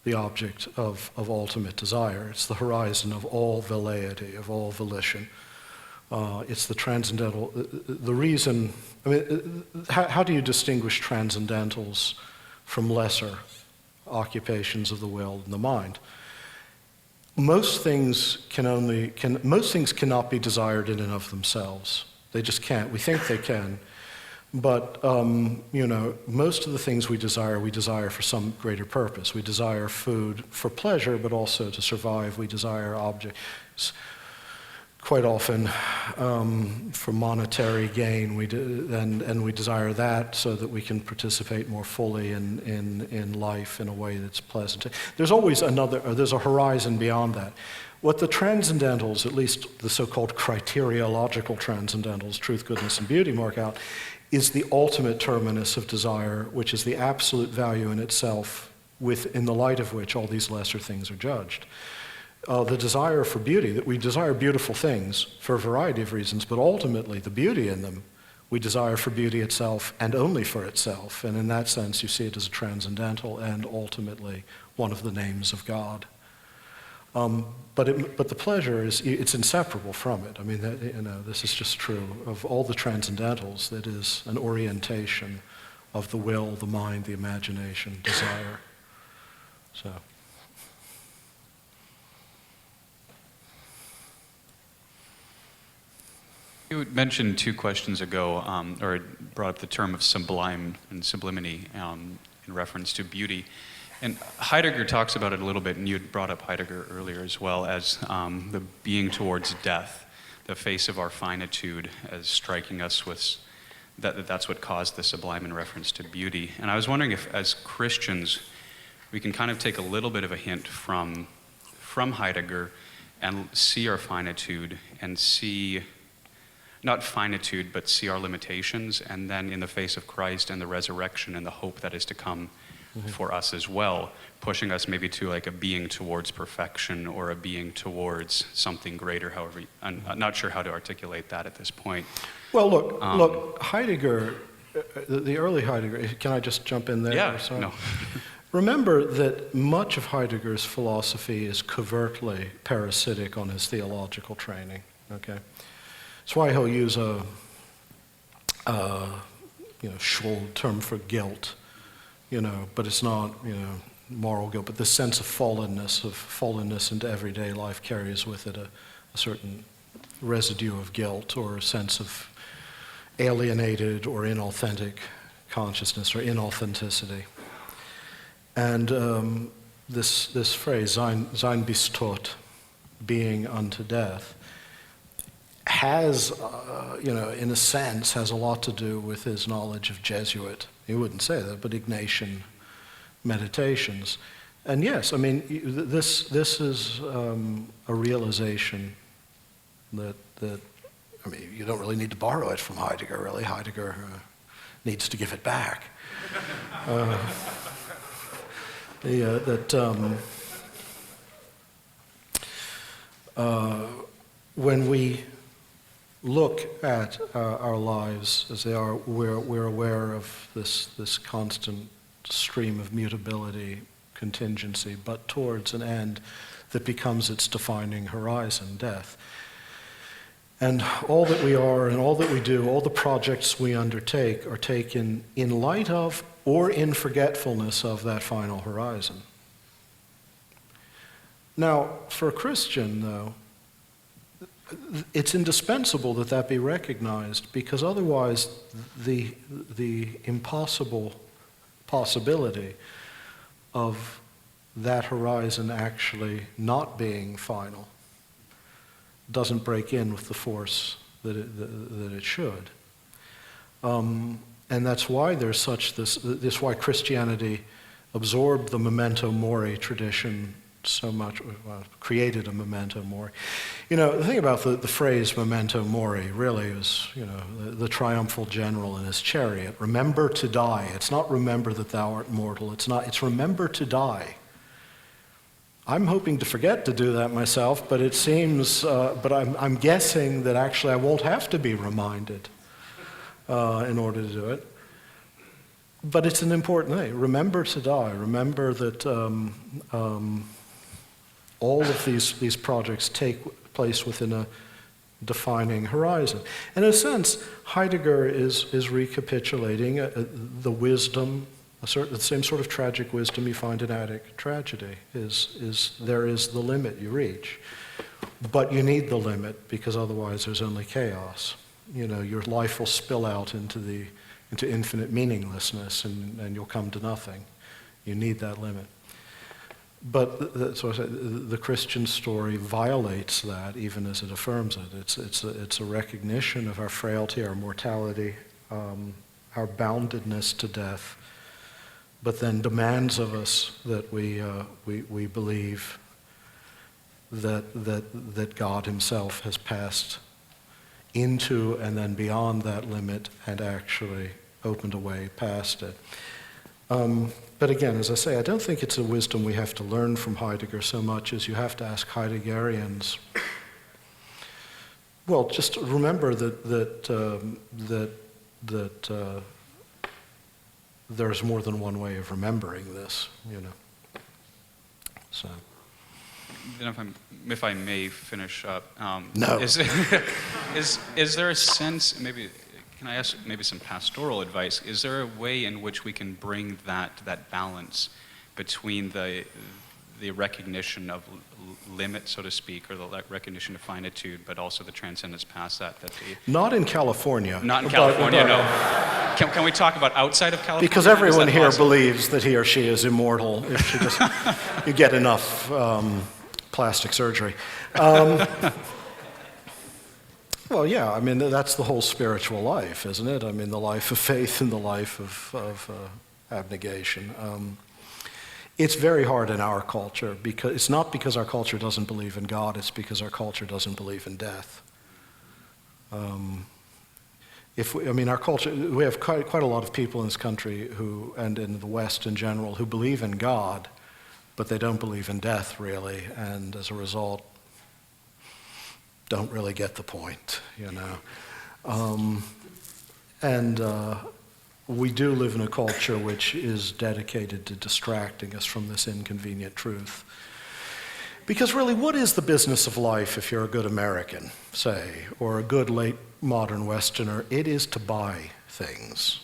the object of ultimate desire. It's the horizon of all velleity, of all volition. It's the transcendental, the reason, I mean, how do you distinguish transcendentals from lesser occupations of the will and the mind? Most things cannot be desired in and of themselves. They just can't. We think they can. But, most of the things we desire for some greater purpose. We desire food for pleasure, but also to survive. We desire objects quite often for monetary gain. And we desire that so that we can participate more fully in life in a way that's pleasant. There's always there's a horizon beyond that. What the transcendentals, at least the so-called criteriological transcendentals, truth, goodness, and beauty, mark out, is the ultimate terminus of desire, which is the absolute value in itself, in the light of which all these lesser things are judged. The desire for beauty, that we desire beautiful things for a variety of reasons, but ultimately the beauty in them, we desire for beauty itself and only for itself. And in that sense, you see it as a transcendental and ultimately one of the names of God. But the pleasure it's inseparable from it. I mean, this is just true of all the transcendentals. That is an orientation of the will, the mind, the imagination, desire. So. You had mentioned 2 questions ago, or brought up the term of sublime and sublimity in reference to beauty. And Heidegger talks about it a little bit, and you had brought up Heidegger earlier as well, as the being towards death, the face of our finitude as striking us with, that's what caused the sublime in reference to beauty. And I was wondering if, as Christians, we can kind of take a little bit of a hint from Heidegger and see our finitude and see, not finitude, but see our limitations, and then in the face of Christ and the resurrection and the hope that is to come for us as well, pushing us maybe to like a being towards perfection or a being towards something greater, however, I'm not sure how to articulate that at this point. Well, look, Heidegger, the early Heidegger, can I just jump in there? Yeah, Sorry. no. Remember that much of Heidegger's philosophy is covertly parasitic on his theological training, okay? That's why he'll use a Schwall term for guilt, but it's not, moral guilt, but this sense of fallenness into everyday life carries with it a certain residue of guilt or a sense of alienated or inauthentic consciousness or inauthenticity. And this phrase, sein bis tot, being unto death, has, in a sense, has a lot to do with his knowledge of Jesuit, he wouldn't say that, but Ignatian meditations. And yes, I mean, this is a realization that, I mean, you don't really need to borrow it from Heidegger, really. Heidegger needs to give it back. When we look at our lives as they are, we're aware of this constant stream of mutability, contingency, but towards an end that becomes its defining horizon, death. And all that we are and all that we do, all the projects we undertake are taken in light of or in forgetfulness of that final horizon. Now, for a Christian, though, it's indispensable that that be recognized, because otherwise the impossible possibility of that horizon actually not being final doesn't break in with the force that it should. And that's why there's such this why Christianity absorbed the memento mori tradition so much, created a memento mori. The thing about the phrase memento mori really is, the triumphal general in his chariot. Remember to die. It's not remember that thou art mortal. It's remember to die. I'm hoping to forget to do that myself, but it seems, but I'm guessing that actually I won't have to be reminded in order to do it. But it's an important thing. Remember to die. Remember that all of these projects take place within a defining horizon. In a sense, Heidegger is recapitulating the wisdom, the same sort of tragic wisdom you find in Attic tragedy. There is the limit you reach, but you need the limit because otherwise there's only chaos. You know, your life will spill out into infinite meaninglessness, and you'll come to nothing. You need that limit. But so I say, the Christian story violates that, even as it affirms it. It's a recognition of our frailty, our mortality, our boundedness to death, but then demands of us that we believe that God Himself has passed into and then beyond that limit and actually opened a way past it. But again, as I say, I don't think it's a wisdom we have to learn from Heidegger so much as you have to ask Heideggerians. Well, just remember that there's more than one way of remembering this, you know. So. Then if I may finish up. No. Is there a sense, maybe, can I ask maybe some pastoral advice? Is there a way in which we can bring that balance between the recognition of limit, so to speak, or the recognition of finitude, but also the transcendence past that? Not in California. Not in California, no. Can we talk about outside of California? Because everyone here believes that he or she is immortal if she just, you get enough plastic surgery. Well, yeah, I mean, that's the whole spiritual life, isn't it? I mean, the life of faith and the life of abnegation. It's very hard in our culture, because it's not because our culture doesn't believe in God, it's because our culture doesn't believe in death. Our culture, we have quite a lot of people in this country who, and in the West in general, who believe in God, but they don't believe in death, really, and as a result, don't really get the point, you know. We do live in a culture which is dedicated to distracting us from this inconvenient truth. Because really, what is the business of life if you're a good American, say, or a good late modern Westerner? It is to buy things,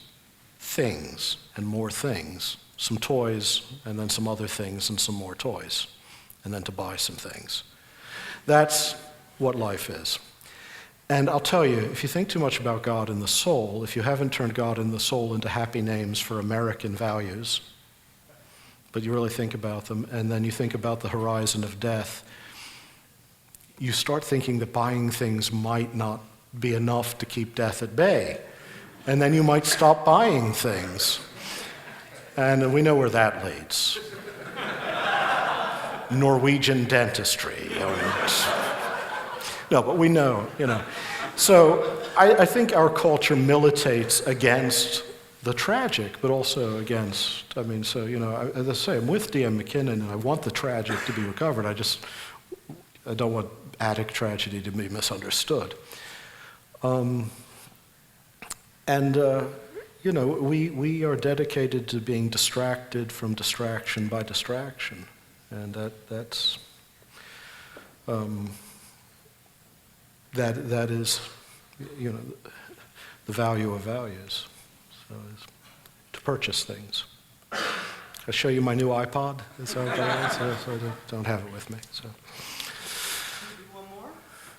and more things, some toys, and then some other things, and some more toys, and then to buy some things. That's what life is. And I'll tell you, if you think too much about God and the soul, if you haven't turned God and the soul into happy names for American values, but you really think about them, and then you think about the horizon of death, you start thinking that buying things might not be enough to keep death at bay. And then you might stop buying things. And we know where that leads. Norwegian dentistry. No, but we know, you know. So I think our culture militates against the tragic, but also against, as I say, I'm with D.M. McKinnon, and I want the tragic to be recovered. I don't want Attic tragedy to be misunderstood. We are dedicated to being distracted from distraction by distraction. And that's that is, the value of values. So is to purchase things. I'll show you my new iPod. So I don't have it with me. So. One more?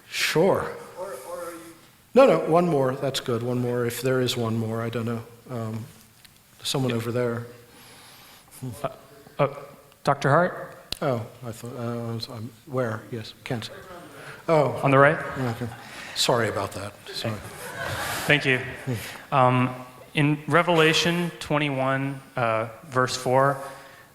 Sure. Or are you... No, one more. That's good. One more. If there is one more, I don't know. Someone over there. Dr. Hart? Oh, I thought, where? Yes, Kent. Oh. On the right? Okay. Sorry about that. Sorry. Thank you. In Revelation 21, verse 4,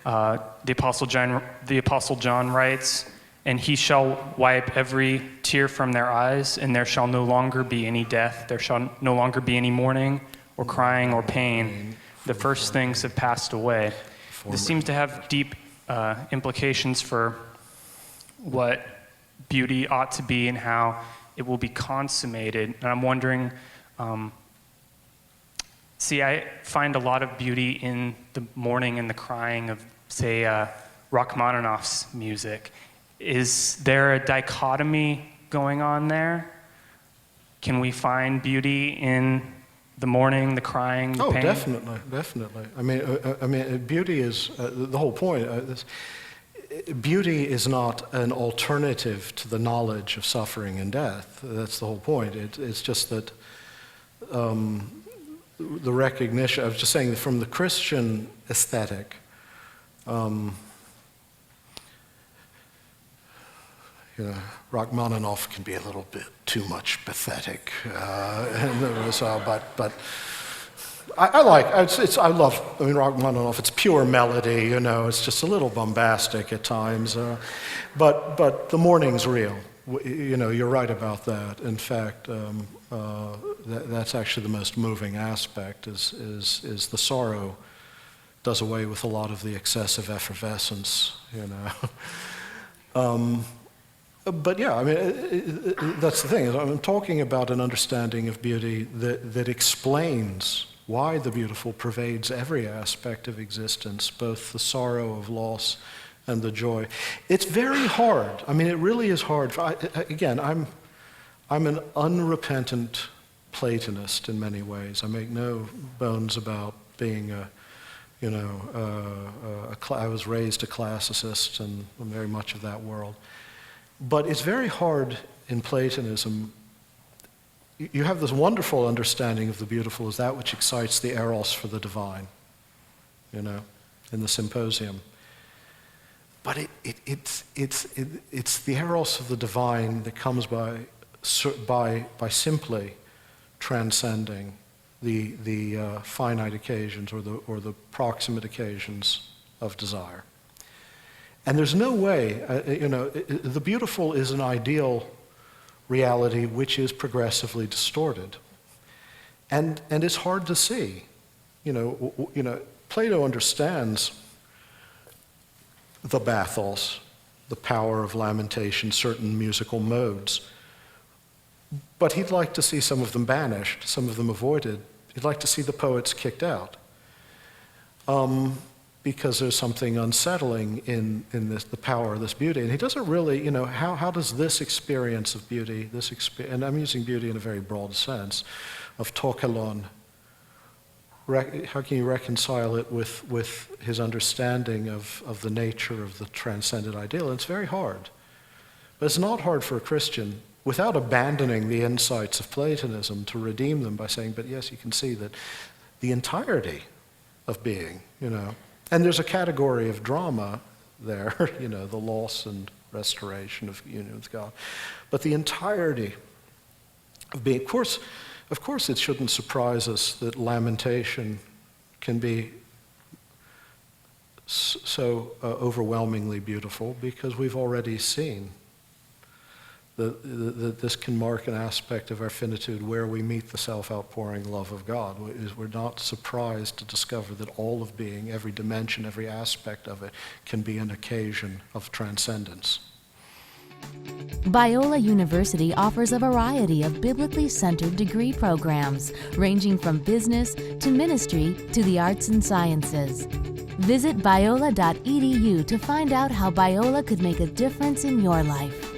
the Apostle John writes, "And he shall wipe every tear from their eyes, and there shall no longer be any death. There shall no longer be any mourning or crying or pain. The first things have passed away." This seems to have deep implications for what beauty ought to be and how it will be consummated. And I'm wondering, I find a lot of beauty in the mourning and the crying of, say, Rachmaninoff's music. Is there a dichotomy going on there? Can we find beauty in the mourning, the crying, the pain? Definitely, definitely. I mean, beauty is the whole point. Beauty is not an alternative to the knowledge of suffering and death. That's the whole point. It's just that the recognition. I was just saying that from the Christian aesthetic. Rachmaninoff can be a little bit too much pathetic, but I love Rachmaninoff. It's pure melody, it's just a little bombastic at times, but the mourning's real. You're right about that. In fact, that's actually the most moving aspect. Is the sorrow does away with a lot of the excessive effervescence, But yeah, I mean, that's the thing. I'm talking about an understanding of beauty that explains why the beautiful pervades every aspect of existence, both the sorrow of loss and the joy. It's very hard. I mean, it really is hard. Again, I'm an unrepentant Platonist in many ways. I make no bones about being I was raised a classicist, and I'm very much of that world. But it's very hard in Platonism. You have this wonderful understanding of the beautiful as that which excites the eros for the divine, in the Symposium. But it's the eros of the divine that comes by simply transcending the finite occasions or the proximate occasions of desire. And there's no way, the beautiful is an ideal reality which is progressively distorted. And it's hard to see. Plato understands the bathos, the power of lamentation, certain musical modes. But he'd like to see some of them banished, some of them avoided. He'd like to see the poets kicked out. Because there's something unsettling in the power of this beauty. And he doesn't really, how does this experience of beauty, and I'm using beauty in a very broad sense, of tokelon, how can you reconcile it with his understanding of the nature of the transcendent ideal? And it's very hard. But it's not hard for a Christian, without abandoning the insights of Platonism, to redeem them by saying, but yes, you can see that the entirety of being, And there's a category of drama there, the loss and restoration of union with God. But the entirety of being, of course it shouldn't surprise us that lamentation can be so overwhelmingly beautiful, because we've already seen that this can mark an aspect of our finitude where we meet the self-outpouring love of God. We're not surprised to discover that all of being, every dimension, every aspect of it, can be an occasion of transcendence. Biola University offers a variety of biblically centered degree programs, ranging from business to ministry to the arts and sciences. Visit biola.edu to find out how Biola could make a difference in your life.